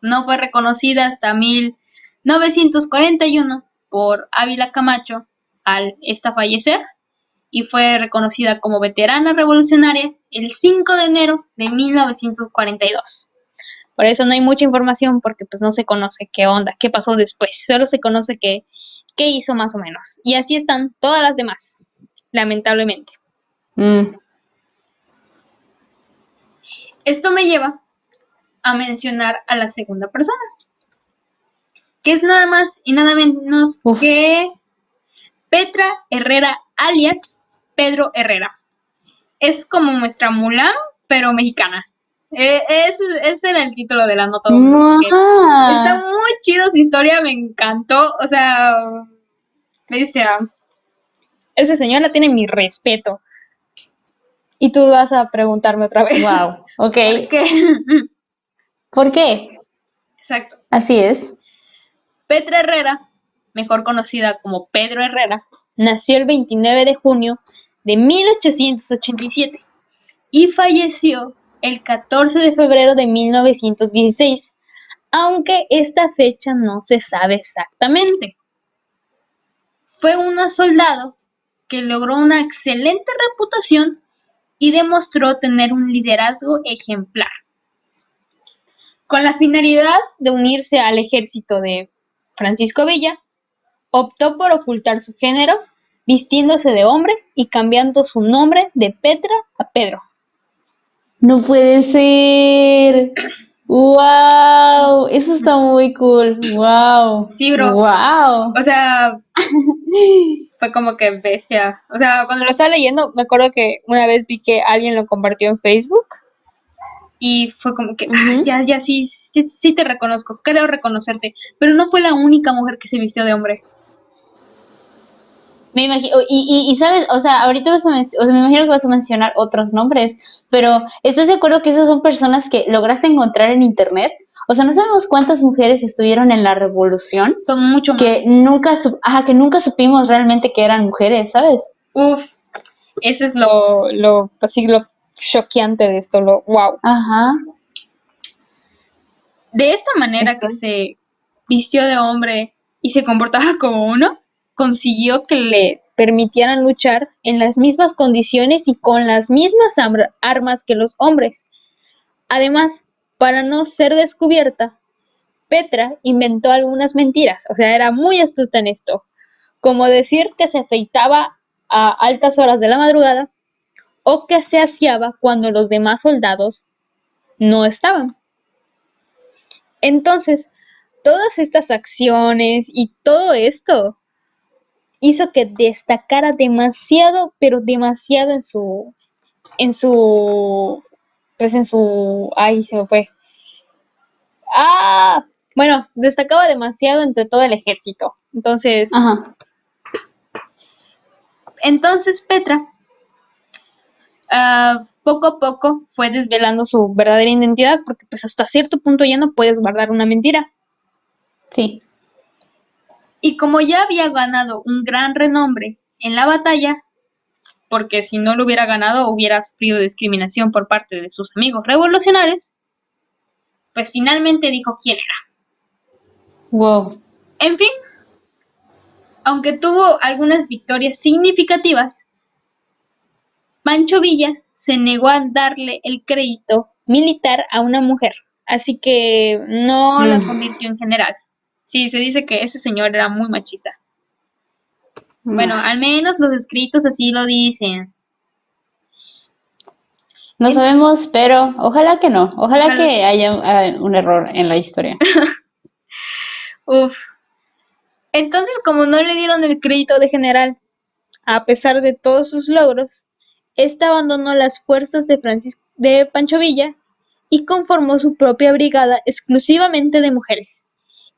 no fue reconocida hasta 1941 por Ávila Camacho al esta fallecer y fue reconocida como veterana revolucionaria el 5 de enero de 1942. Por eso no hay mucha información porque pues no se conoce qué onda, qué pasó después, solo se conoce qué hizo más o menos. Y así están todas las demás, lamentablemente. Mm. Esto me lleva a mencionar a la segunda persona, que es nada más y nada menos Uf. que Petra Herrera, alias Pedro Herrera. Es como nuestra Mulan, pero mexicana. Ese era el título de la nota. Está muy chido su historia, me encantó. O sea, esa señora tiene mi respeto. Y tú vas a preguntarme otra vez. Wow. Ok. ¿Por qué? ¿Por qué? Exacto. Así es. Petra Herrera, mejor conocida como Pedro Herrera, nació el 29 de junio de 1887 y falleció el 14 de febrero de 1916, aunque esta fecha no se sabe exactamente. Fue una soldado que logró una excelente reputación y demostró tener un liderazgo ejemplar. Con la finalidad de unirse al ejército de Francisco Villa, optó por ocultar su género, vistiéndose de hombre y cambiando su nombre de Petra a Pedro. No puede ser. Wow, eso está muy cool. Wow. Sí, bro. Wow. O sea, fue como que bestia. O sea, cuando lo estaba leyendo, me acuerdo que una vez vi que alguien lo compartió en Facebook y fue como que, ya, sí te reconozco, creo reconocerte. Pero no fue la única mujer que se vistió de hombre. Me imagino, y sabes, o sea, ahorita o sea, me imagino que vas a mencionar otros nombres, pero ¿estás de acuerdo que esas son personas que lograste encontrar en internet? O sea, no sabemos cuántas mujeres estuvieron en la revolución Son mucho más. que que nunca supimos realmente que eran mujeres, ¿sabes? Uf, eso es lo choqueante de esto, wow. Ajá. De esta manera que se vistió de hombre y se comportaba como uno, consiguió que le permitieran luchar en las mismas condiciones y con las mismas armas que los hombres. Además, para no ser descubierta, Petra inventó algunas mentiras, o sea, era muy astuta en esto, como decir que se afeitaba a altas horas de la madrugada o que se aseaba cuando los demás soldados no estaban. Entonces, todas estas acciones y todo esto hizo que destacara demasiado, pero demasiado ay, se me fue. Bueno, destacaba demasiado entre todo el ejército. Ajá. Entonces Petra, poco a poco fue desvelando su verdadera identidad, porque pues hasta cierto punto ya no puedes guardar una mentira. Sí. Y como ya había ganado un gran renombre en la batalla, porque si no lo hubiera ganado hubiera sufrido discriminación por parte de sus amigos revolucionarios, pues finalmente dijo quién era. Wow. En fin, aunque tuvo algunas victorias significativas, Pancho Villa se negó a darle el crédito militar a una mujer, así que no la convirtió en general. Sí, se dice que ese señor era muy machista. Bueno, al menos los escritos así lo dicen. No sabemos, pero ojalá que no. Ojalá que haya un error en la historia. Uf. Entonces, como no le dieron el crédito de general, a pesar de todos sus logros, esta abandonó las fuerzas de de Pancho Villa y conformó su propia brigada exclusivamente de mujeres.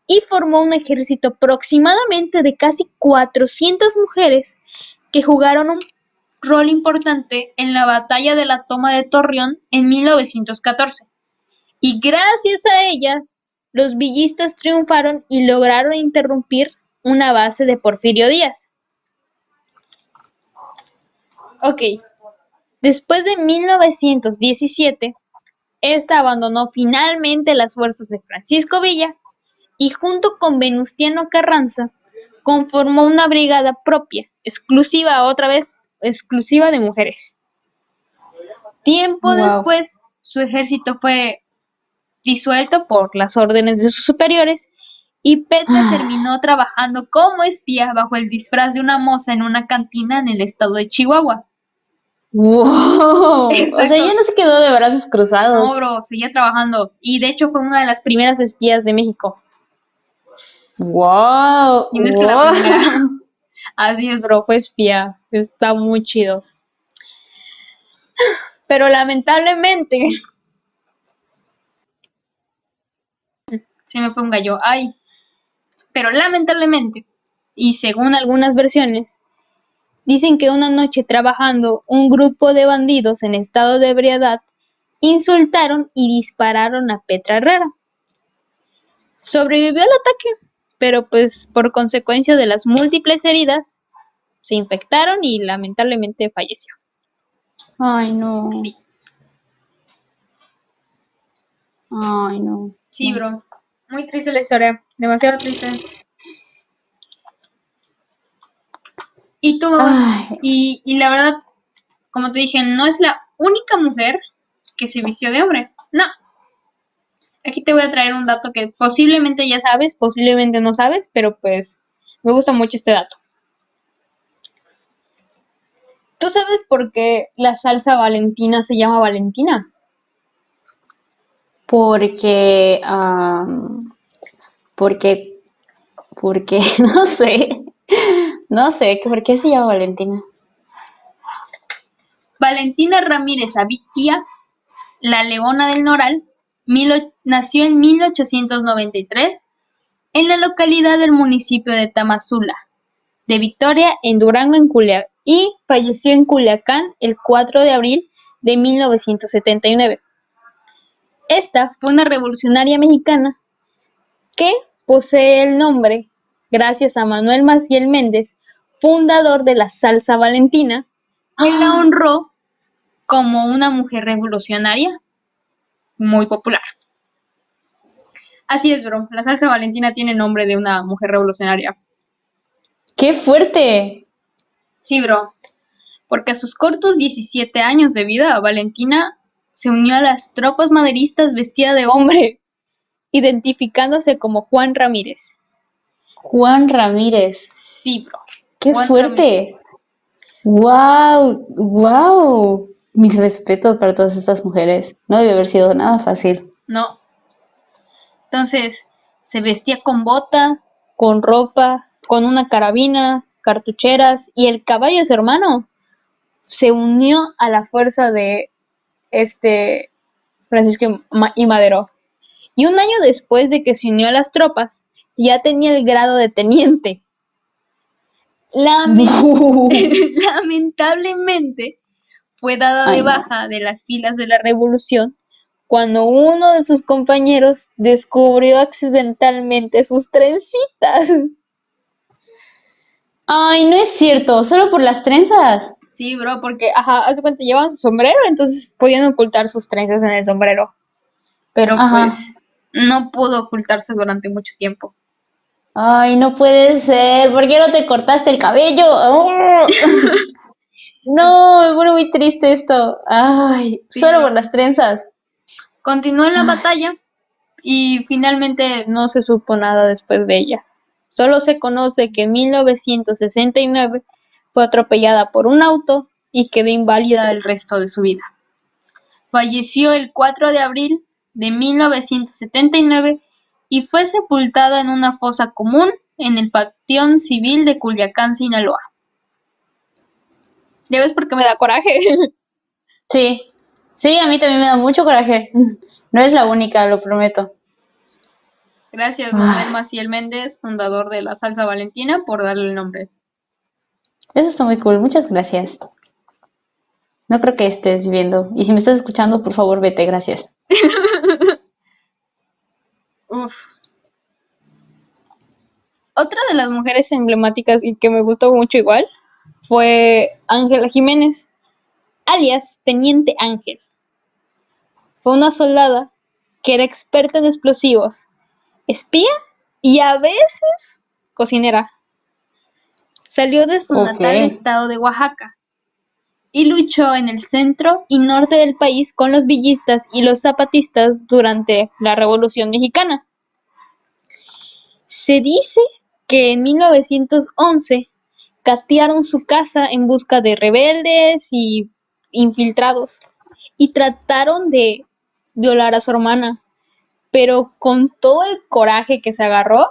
Y formó un ejército aproximadamente de casi 400 mujeres que jugaron un rol importante en la batalla de la toma de Torreón en 1914. Y gracias a ella, los villistas triunfaron y lograron interrumpir una base de Porfirio Díaz. Ok, después de 1917, esta abandonó finalmente las fuerzas de Francisco Villa y junto con Venustiano Carranza conformó una brigada propia, exclusiva otra vez, exclusiva de mujeres. Tiempo Wow. después, su ejército fue disuelto por las órdenes de sus superiores y Petra terminó trabajando como espía bajo el disfraz de una moza en una cantina en el estado de Chihuahua. Wow. O sea, ella Exacto. no se quedó de brazos cruzados. No, bro, seguía trabajando y de hecho fue una de las primeras espías de México. Wow. Y no es que la Wow. primera. Así es, bro, fue espía. Está muy chido. Pero lamentablemente, se me fue un gallo. Ay, pero lamentablemente, y según algunas versiones, dicen que una noche trabajando, un grupo de bandidos en estado de ebriedad insultaron y dispararon a Petra Herrera. Sobrevivió al ataque, pero pues por consecuencia de las múltiples heridas, se infectaron y lamentablemente falleció. Ay, no. Ay, no. Sí, bro. Muy triste la historia, demasiado triste. Y tú, Ay, y la verdad, como te dije, no es la única mujer que se vistió de hombre. No. Aquí te voy a traer un dato que posiblemente ya sabes, posiblemente no sabes, pero pues me gusta mucho este dato. ¿Tú sabes por qué la salsa Valentina se llama Valentina? porque, porque, porque, no sé, no sé, ¿por qué se llama Valentina? Valentina Ramírez Avitia, la Leona del Noral, nació en 1893 en la localidad del municipio de Tamazula, de Victoria, en Durango, y falleció en Culiacán el 4 de abril de 1979. Esta fue una revolucionaria mexicana que posee el nombre gracias a Manuel Maciel Méndez, fundador de la salsa valentina, que la honró como una mujer revolucionaria muy popular. Así es, bro. La salsa valentina tiene nombre de una mujer revolucionaria. ¡Qué fuerte! Sí, bro. Porque a sus cortos 17 años de vida, Valentina se unió a las tropas maderistas vestida de hombre, identificándose como Juan Ramírez. Juan Ramírez. Sí, bro. ¡Qué Juan Ramírez. fuerte! ¡Wow! ¡Wow! Mis respetos para todas estas mujeres. No debe haber sido nada fácil. No. Entonces, se vestía con bota, con ropa, con una carabina, cartucheras, y el caballo de su hermano se unió a la fuerza de este Francisco y Madero. Y un año después de que se unió a las tropas, ya tenía el grado de teniente. Lamentablemente, fue dada de Ay, no. baja de las filas de la revolución cuando uno de sus compañeros descubrió accidentalmente sus trencitas. Ay, no es cierto, solo por las trenzas. Sí, bro, porque, ajá, haz de cuenta, llevaban su sombrero, entonces podían ocultar sus trenzas en el sombrero. Pero Ajá. pues no pudo ocultarse durante mucho tiempo. Ay, no puede ser. ¿Por qué no te cortaste el cabello? ¡Oh! No, me pone muy triste esto. Ay, Sí, solo por bro. las trenzas. Continuó en la Ay, batalla y finalmente no se supo nada después de ella. Solo se conoce que en 1969 fue atropellada por un auto y quedó inválida el resto de su vida. Falleció el 4 de abril de 1979 y fue sepultada en una fosa común en el Panteón Civil de Culiacán, Sinaloa. ¿Ya ves por qué me da coraje? sí. Sí, a mí también me da mucho coraje. No es la única, lo prometo. Gracias, Manuel Ah, Maciel Méndez, fundador de la salsa Valentina, por darle el nombre. eso está muy cool, muchas gracias. No creo que estés viviendo. Y si me estás escuchando, por favor, vete, gracias. Uf. Otra de las mujeres emblemáticas y que me gustó mucho igual fue Ángela Jiménez, alias Teniente Ángel. Fue una soldada que era experta en explosivos, espía y a veces cocinera. Salió de su Ok. natal estado de Oaxaca y luchó en el centro y norte del país con los villistas y los zapatistas durante la Revolución Mexicana. Se dice que en 1911 catearon su casa en busca de rebeldes y infiltrados y trataron de violar a su hermana, pero con todo el coraje que se agarró,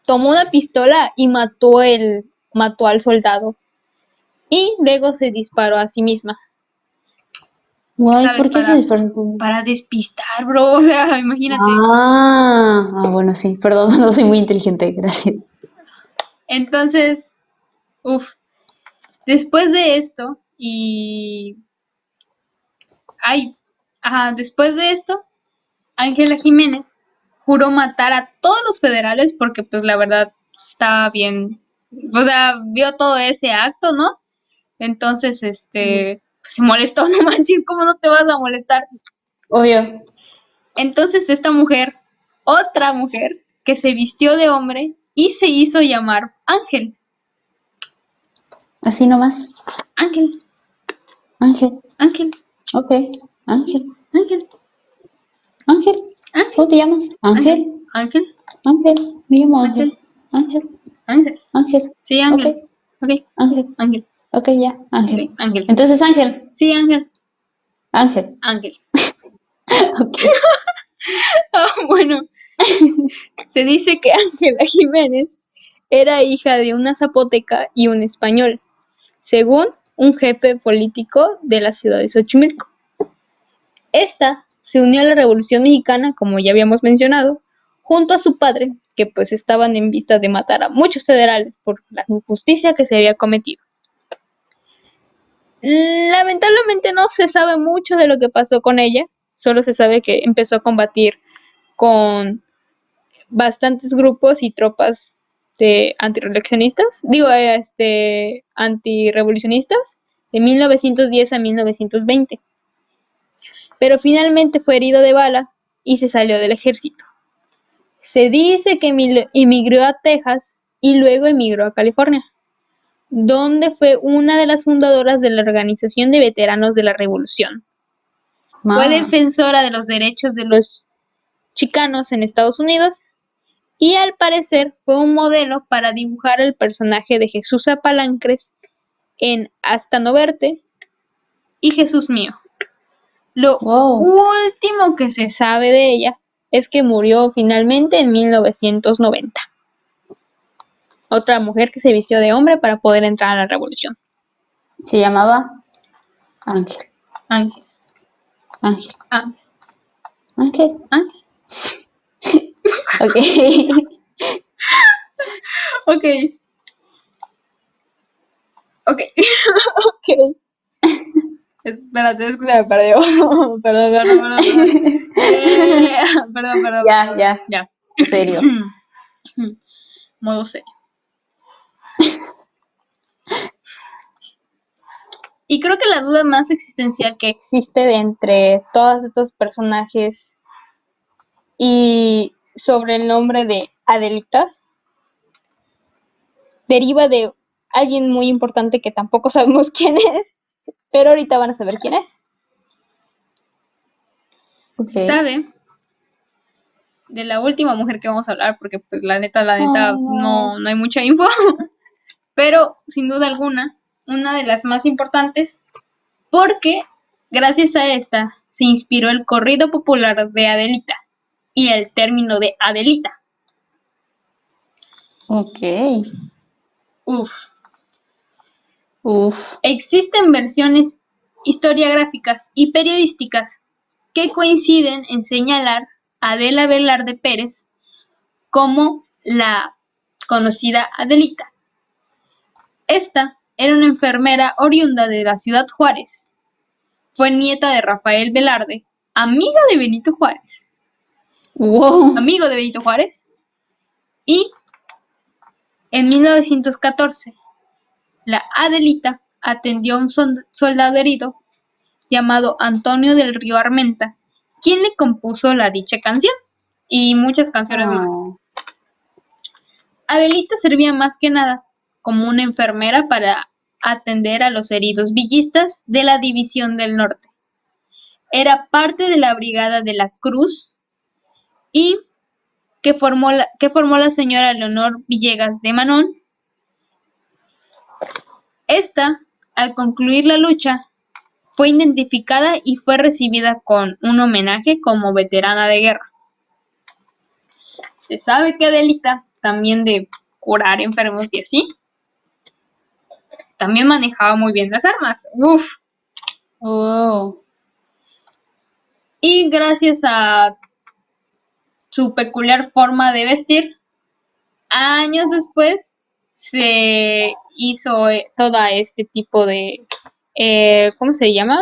tomó una pistola y mató al soldado y luego se disparó a sí misma. Guay, ¿Sabes? ¿por qué se disparó? Para despistar, bro. O sea, imagínate. Bueno, sí, perdón, no soy muy inteligente, gracias. Entonces, uff, después de esto, y ay, ajá, después de esto, Ángela Jiménez juró matar a todos los federales porque pues la verdad estaba bien, o sea, vio todo ese acto, ¿no? Entonces, pues, se molestó, no manches, ¿cómo no te vas a molestar? Obvio, Entonces esta mujer, otra mujer, que se vistió de hombre y se hizo llamar Ángel, así nomás. Ángel, Ángel, Ángel, ok. Ángel, Ángel, Ángel. Ángel, ¿Cómo te llamas? Ángel, Ángel, Ángel, Ángel. Me llamo Ángel, Ángel. Ángel, Ángel. Ángel. Sí, Ok, Ángel. Ok, sí, Ángel. Ángel. Ok, ya, Ángel. Ok, Ángel. Entonces, Ángel. Sí, Ángel. Ángel. Ángel. Ok. Ah, bueno, se dice que Ángela Jiménez era hija de una zapoteca y un español, según un jefe político de la ciudad de Xochimilco. Esta se unió a la Revolución Mexicana, como ya habíamos mencionado, junto a su padre, que pues estaban en vista de matar a muchos federales por la injusticia que se había cometido. Lamentablemente no se sabe mucho de lo que pasó con ella, solo se sabe que empezó a combatir con bastantes grupos y tropas de antirreeleccionistas, digo, antirrevolucionistas, de 1910 a 1920. Pero finalmente fue herido de bala y se salió del ejército. Se dice que emigró a Texas y luego emigró a California, donde fue una de las fundadoras de la Organización de Veteranos de la Revolución. Fue Ma. defensora de los derechos de los chicanos en Estados Unidos y al parecer fue un modelo para dibujar el personaje de Jesús Apalancres en Hasta no verte y Jesús mío. Lo Wow. último que se sabe de ella es que murió finalmente en 1990. Otra mujer que se vistió de hombre para poder entrar a la revolución. Se llamaba Ángel. Ángel, Ángel. ángel, Ángel. ángel. Ok. Ok, ok, ok. Espérate, es que se me perdió. Perdón, perdón, perdón, perdón. Perdón, perdón, Ya, perdón. ya. Ya. Serio. Modo serio. Y creo que la duda más existencial que existe de entre todos estos personajes y sobre el nombre de Adelitas deriva de alguien muy importante que tampoco sabemos quién es, pero ahorita van a saber quién es. Ok. Se sabe de la última mujer que vamos a hablar, porque pues la neta, Ay, no. no hay mucha info, pero sin duda alguna, una de las más importantes, porque gracias a esta se inspiró el corrido popular de Adelita y el término de Adelita. Ok. Uf, Uf. existen versiones historiográficas y periodísticas que coinciden en señalar a Adela Velarde Pérez como la conocida Adelita. Esta era una enfermera oriunda de la ciudad Juárez. Fue nieta de Rafael Velarde, amiga de Benito Juárez. Wow. Amigo de Benito Juárez. Y en 1914, la Adelita atendió a un soldado herido llamado Antonio del Río Armenta, quien le compuso la dicha canción y muchas canciones más. Adelita servía más que nada como una enfermera para atender a los heridos villistas de la División del Norte. Era parte de la Brigada de la Cruz y que formó la señora Leonor Villegas de Manón. Esta, al concluir la lucha, fue identificada y fue recibida con un homenaje como veterana de guerra. Se sabe que Adelita, también de curar enfermos y así, también manejaba muy bien las armas. Uf. Oh. Y gracias a su peculiar forma de vestir, años después se hizo toda este tipo de, ¿cómo se llama?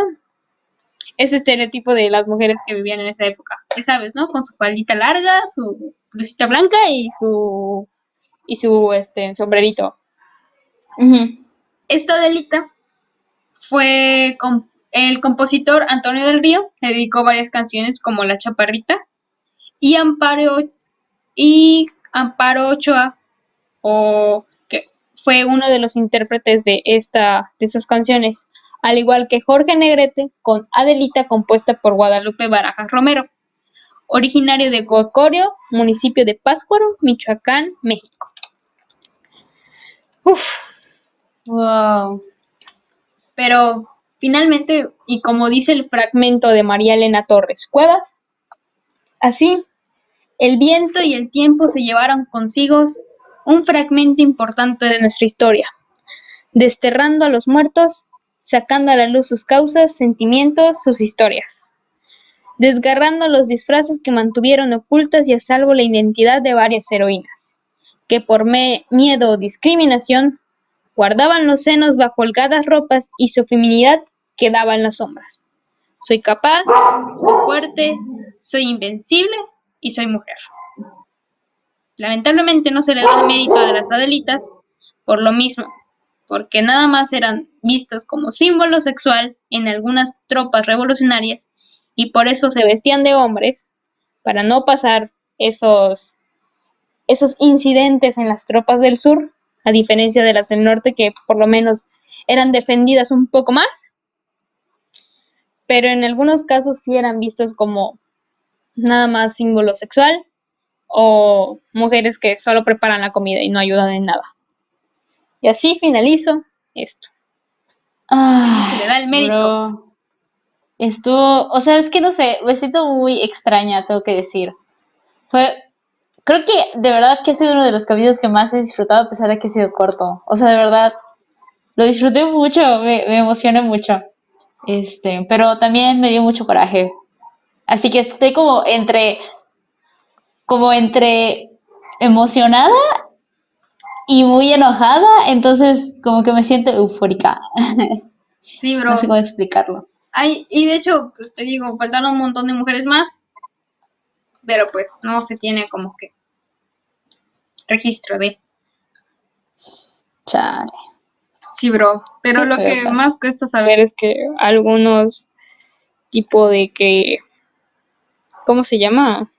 Ese estereotipo de las mujeres que vivían en esa época, ya sabes, ¿no? Con su faldita larga, su blusita blanca y su sombrerito. Uh-huh. Esta Adelita fue el compositor Antonio del Río, le dedicó varias canciones como La Chaparrita y Amparo Ochoa, que fue uno de los intérpretes de esas canciones, al igual que Jorge Negrete con Adelita, compuesta por Guadalupe Barajas Romero, originario de Guacorio, municipio de Pátzcuaro, Michoacán, México. Uf. Wow. Pero finalmente, y como dice el fragmento de María Elena Torres Cuevas, así, el viento y el tiempo se llevaron consigo un fragmento importante de nuestra historia, desterrando a los muertos, sacando a la luz sus causas, sentimientos, sus historias, desgarrando los disfraces que mantuvieron ocultas y a salvo la identidad de varias heroínas, que por miedo o discriminación guardaban los senos bajo holgadas ropas y su feminidad quedaba en las sombras. Soy capaz, soy fuerte, soy invencible y soy mujer. Lamentablemente no se le da el mérito a las Adelitas por lo mismo, porque nada más eran vistas como símbolo sexual en algunas tropas revolucionarias y por eso se vestían de hombres para no pasar esos incidentes en las tropas del sur, a diferencia de las del norte que por lo menos eran defendidas un poco más, pero en algunos casos sí eran vistos como nada más símbolo sexual o mujeres que solo preparan la comida y no ayudan en nada. Y así finalizo esto. Ay, Se le da el mérito. bro. Estuvo, o sea, es que no sé, me siento muy extraña, tengo que decir. Creo que de verdad que ha sido uno de los capítulos que más he disfrutado a pesar de que ha sido corto. O sea, de verdad, lo disfruté mucho, me emocioné mucho. Pero también me dio mucho coraje. Así que estoy como entre emocionada y muy enojada, entonces como que me siento eufórica. Sí, bro. No sé cómo explicarlo. Y de hecho, pues te digo, faltaron un montón de mujeres más, pero pues no se tiene como que registro de. Chale. Sí, bro. Pero Qué lo feo que caso. más cuesta saber es que algunos tipo de que, ¿cómo se llama?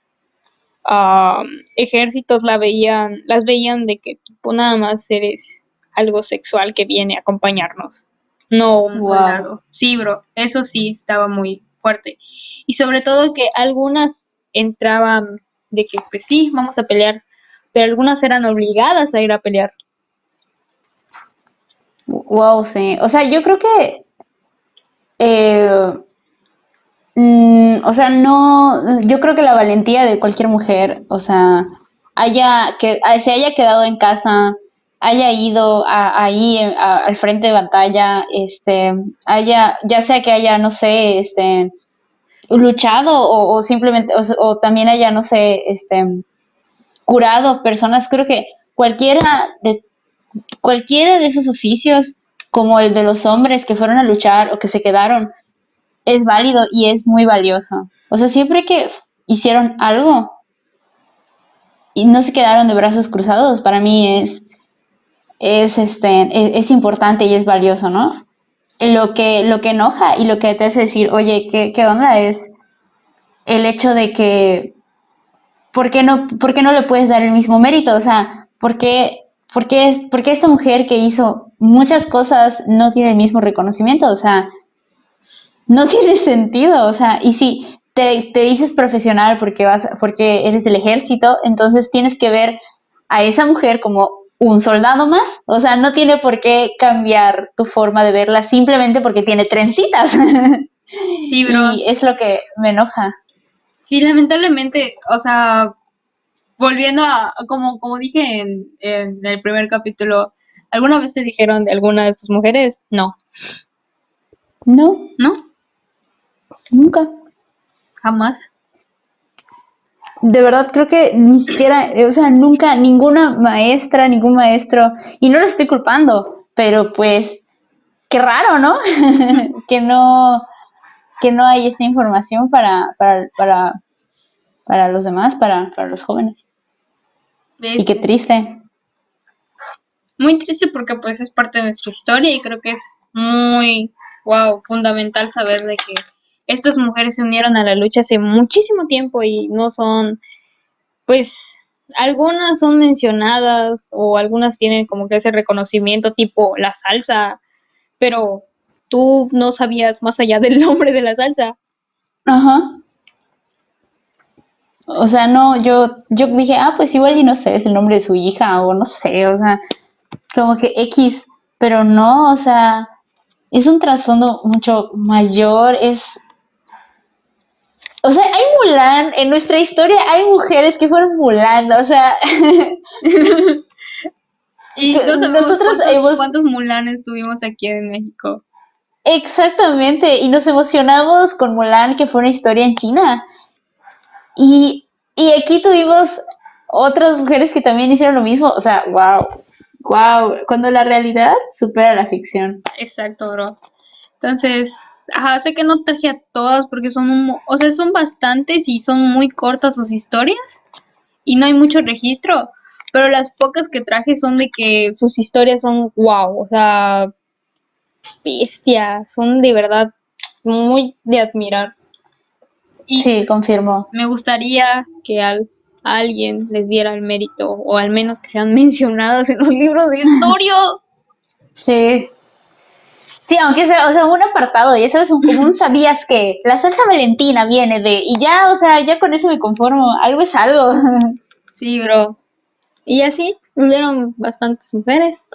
Ejércitos las veían de que tipo nada más eres algo sexual que viene a acompañarnos, no un Wow. soldado. Sí, bro, eso sí estaba muy fuerte. Y sobre todo que algunas entraban de que pues sí, vamos a pelear, pero algunas eran obligadas a ir a pelear. Wow, sí. O sea, yo creo que o sea, no, yo creo que la valentía de cualquier mujer, o sea, se haya quedado en casa haya ido ahí al frente de batalla, ya sea que haya, no sé, luchado o simplemente, o también haya, no sé, curado personas. Creo que cualquiera de esos oficios, como el de los hombres que fueron a luchar o que se quedaron, es válido y es muy valioso. O sea, siempre que hicieron algo y no se quedaron de brazos cruzados, para mí es importante y es valioso, ¿no? Lo que enoja y lo que te hace decir, oye, ¿qué onda? Es el hecho de que, ¿por qué no le puedes dar el mismo mérito? O sea, ¿por qué esta mujer que hizo muchas cosas no tiene el mismo reconocimiento? O sea, no tiene sentido. O sea, y si te dices profesional porque eres del ejército, entonces tienes que ver a esa mujer como un soldado más. O sea, no tiene por qué cambiar tu forma de verla simplemente porque tiene trencitas. Sí, bro. Y es lo que me enoja. Sí, lamentablemente, o sea, volviendo como dije en el primer capítulo, ¿alguna vez te dijeron de alguna de estas mujeres? No, No, ¿no? nunca. Jamás. De verdad creo que ni siquiera, o sea, nunca ninguna maestra, ningún maestro, y no los estoy culpando, pero pues qué raro, ¿no? que no que no hay esta información para los demás, para los jóvenes. Y Es qué triste. muy triste porque pues es parte de nuestra historia y creo que es muy, wow, fundamental saber de que estas mujeres se unieron a la lucha hace muchísimo tiempo y no son, pues, algunas son mencionadas o algunas tienen como que ese reconocimiento tipo la salsa, pero tú no sabías más allá del nombre de la salsa. Ajá. O sea, no, yo dije, pues igual y no sé, es el nombre de su hija o no sé, o sea, como que X, pero no, o sea, es un trasfondo mucho mayor, o sea, hay Mulan, en nuestra historia hay mujeres que fueron Mulan, o sea, Y no sabemos nosotros hemos, cuántos Mulanes tuvimos aquí en México. exactamente, y nos emocionamos con Mulan, que fue una historia en China, y aquí tuvimos otras mujeres que también hicieron lo mismo, o sea, wow, wow, cuando la realidad supera la ficción. Exacto, bro. Entonces, ajá, sé que no traje a todas porque son o sea, son bastantes y son muy cortas sus historias y no hay mucho registro, pero las pocas que traje son de que sus historias son wow, o sea, bestias, son de verdad muy de admirar. Y Sí, pues confirmo. me gustaría que a alguien les diera el mérito o al menos que sean mencionadas en los libros de historia. Sí. Sí, aunque sea, o sea, un apartado, y eso es como un sabías que la salsa valentina viene de, y ya, o sea, ya con eso me conformo, algo es algo. Sí, bro. Y así hubieron bastantes mujeres,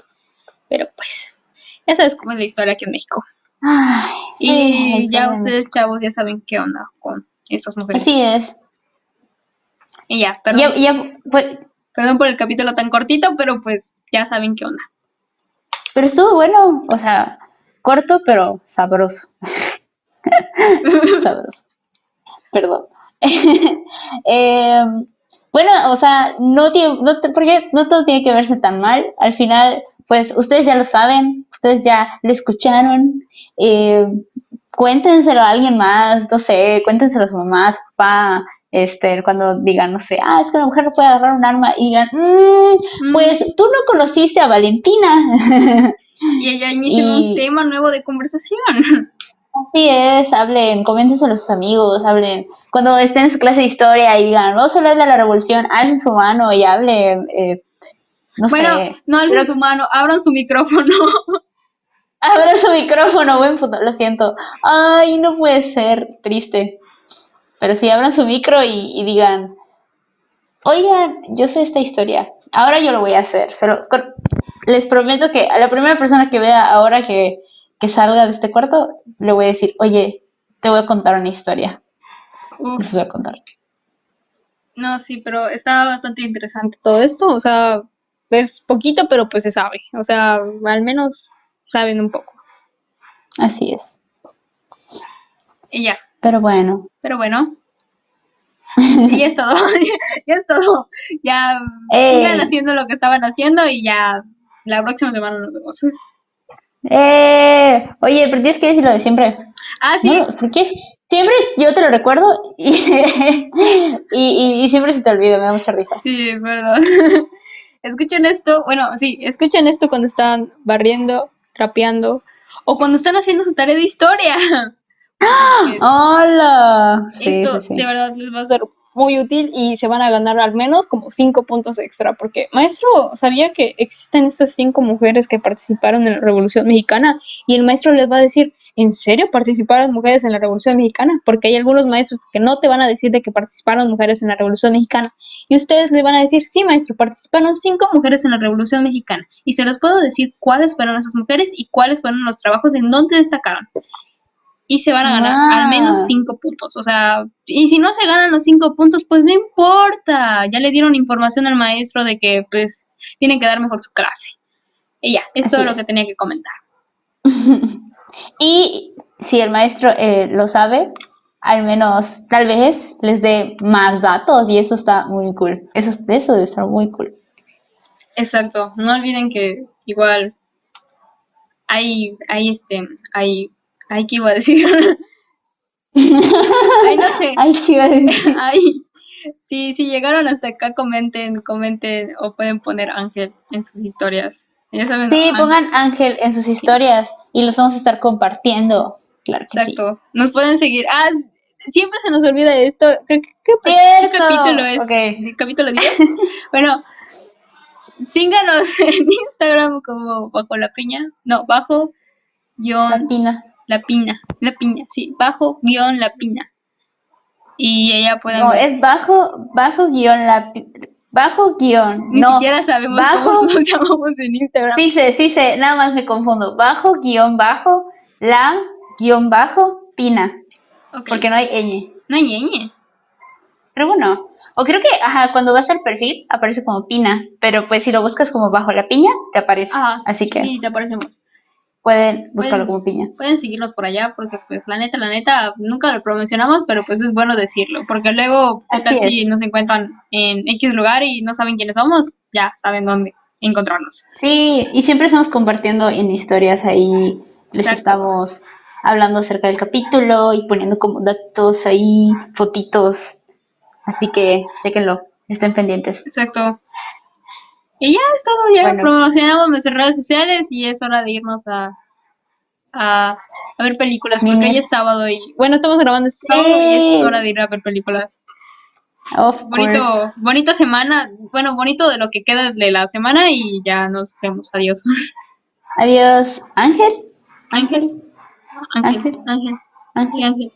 pero pues ya sabes cómo es la historia aquí en México. Ay, sí, la Y ya historia de ustedes, México. chavos, ya saben qué onda con estas mujeres. Así es. Y ya, Ya, perdón, ya, pues, perdón por el capítulo tan cortito, pero pues ya saben qué onda. pero estuvo bueno, o sea, corto, pero sabroso, sabroso. Perdón. Em, bueno, o sea, porque no todo tiene que verse tan mal. Al final, pues ustedes ya lo saben, ustedes ya lo escucharon. eh, Cuéntenselo a alguien más, no sé, cuéntenselo a su mamá, a su papá, cuando digan, no sé, es que la mujer no puede agarrar un arma y digan, Mm, pues tú no conociste a Valentina. y ya inician un Y tema nuevo de conversación. así es, hablen, coméntenselo a sus amigos, hablen. Cuando estén en su clase de historia y digan, vamos a hablar de la revolución, alcen su mano y hablen, no Bueno, sé. no Pero alcen su mano, abran su micrófono. abran su micrófono, buen punto, lo siento. Ay, no puede ser, triste. Pero sí, abran su micro y digan, oigan, yo sé esta historia, ahora yo lo voy a hacer. Les prometo que a la primera persona que vea ahora que salga de este cuarto, le voy a decir, oye, te voy a contar una historia. Les Uf, voy a contar. no, sí, pero está bastante interesante todo esto. O sea, pues poquito, pero pues se sabe. O sea, al menos saben un poco. Así es. Y ya. Pero bueno. Pero bueno, y ya es todo. Ya es todo. Ya sigan ¡Ey! haciendo lo que estaban haciendo y ya la próxima semana nos vemos. Oye, pero tienes que decir lo de siempre. Ah, sí. No, porque siempre yo te lo recuerdo y siempre se te olvida, me da mucha risa. Sí, perdón. Escuchen esto, bueno, sí, escuchen esto cuando están barriendo, trapeando o cuando están haciendo su tarea de historia. Porque, pues, ¡Hola! Sí, esto sí, sí. de verdad les va a ser muy útil y se van a ganar al menos como 5 puntos extra. Porque, maestro, ¿sabía que existen estas 5 mujeres que participaron en la Revolución Mexicana? Y el maestro les va a decir, ¿en serio participaron mujeres en la Revolución Mexicana? Porque hay algunos maestros que no te van a decir de que participaron mujeres en la Revolución Mexicana. Y ustedes le van a decir, sí, maestro, participaron 5 mujeres en la Revolución Mexicana. Y se los puedo decir cuáles fueron esas mujeres y cuáles fueron los trabajos en donde destacaron. Y se van a ganar al menos Ah, 5 puntos. O sea, y si no se ganan los 5 puntos, pues no importa. Ya le dieron información al maestro de que pues tienen que dar mejor su clase. Y ya, es todo así lo que es. tenía que comentar. Y si el maestro lo sabe, al menos tal vez les dé más datos y eso está muy cool. Eso debe estar muy cool. Exacto. No olviden que igual hay hay, ¿qué iba a decir? Ay, no sé. Ay, ¿qué iba a decir? Ay, si llegaron hasta acá, comenten o pueden poner Ángel en sus historias. Ya saben, Sí, Ángel. pongan Ángel en sus historias y los vamos a estar compartiendo. Claro que sí. Exacto. Nos pueden seguir. Ah, siempre se nos olvida esto. ¿Qué capítulo Cierto. es? Ok. ¿El capítulo 10? Bueno, síganos en Instagram como bajo la piña. No, bajo La guión pina. la pina. La piña, sí. Bajo guión la pina. Y allá pueden No, ver. es bajo guión bajo guión. Ni No, siquiera sabemos cómo bajo. nos llamamos en Instagram. Sí sé, nada más me confundo. Bajo, la, pina. Ok. Porque no hay ñ. No, ñeñe. Pero bueno, o creo que, ajá, cuando vas al perfil aparece como pina, pero pues si lo buscas como bajo la piña, te aparece. Ajá. Así que Sí, te aparecemos. pueden buscarlo Pueden, como piña. pueden seguirnos por allá porque pues la neta, nunca lo promocionamos, pero pues es bueno decirlo, porque luego, ¿qué tal Así es. si nos encuentran en X lugar y no saben quiénes somos? Ya saben dónde encontrarnos. Sí, y siempre estamos compartiendo en historias ahí, les Exacto, estamos hablando acerca del capítulo y poniendo como datos ahí, fotitos. Así que chéquenlo, estén pendientes. exacto. Y ya es todo, ya Bueno, promocionamos nuestras redes sociales y es hora de irnos a, a ver películas, porque hoy mimir. es sábado y, bueno, estamos grabando este sábado y es hora de Sí, ir a ver películas. of course. Bonita semana, bueno, bonito de lo que queda de la semana y ya nos vemos, adiós. Adiós. Ángel, Ángel, Ángel, Ángel, Ángel, Ángel, sí, Ángel. Ángel.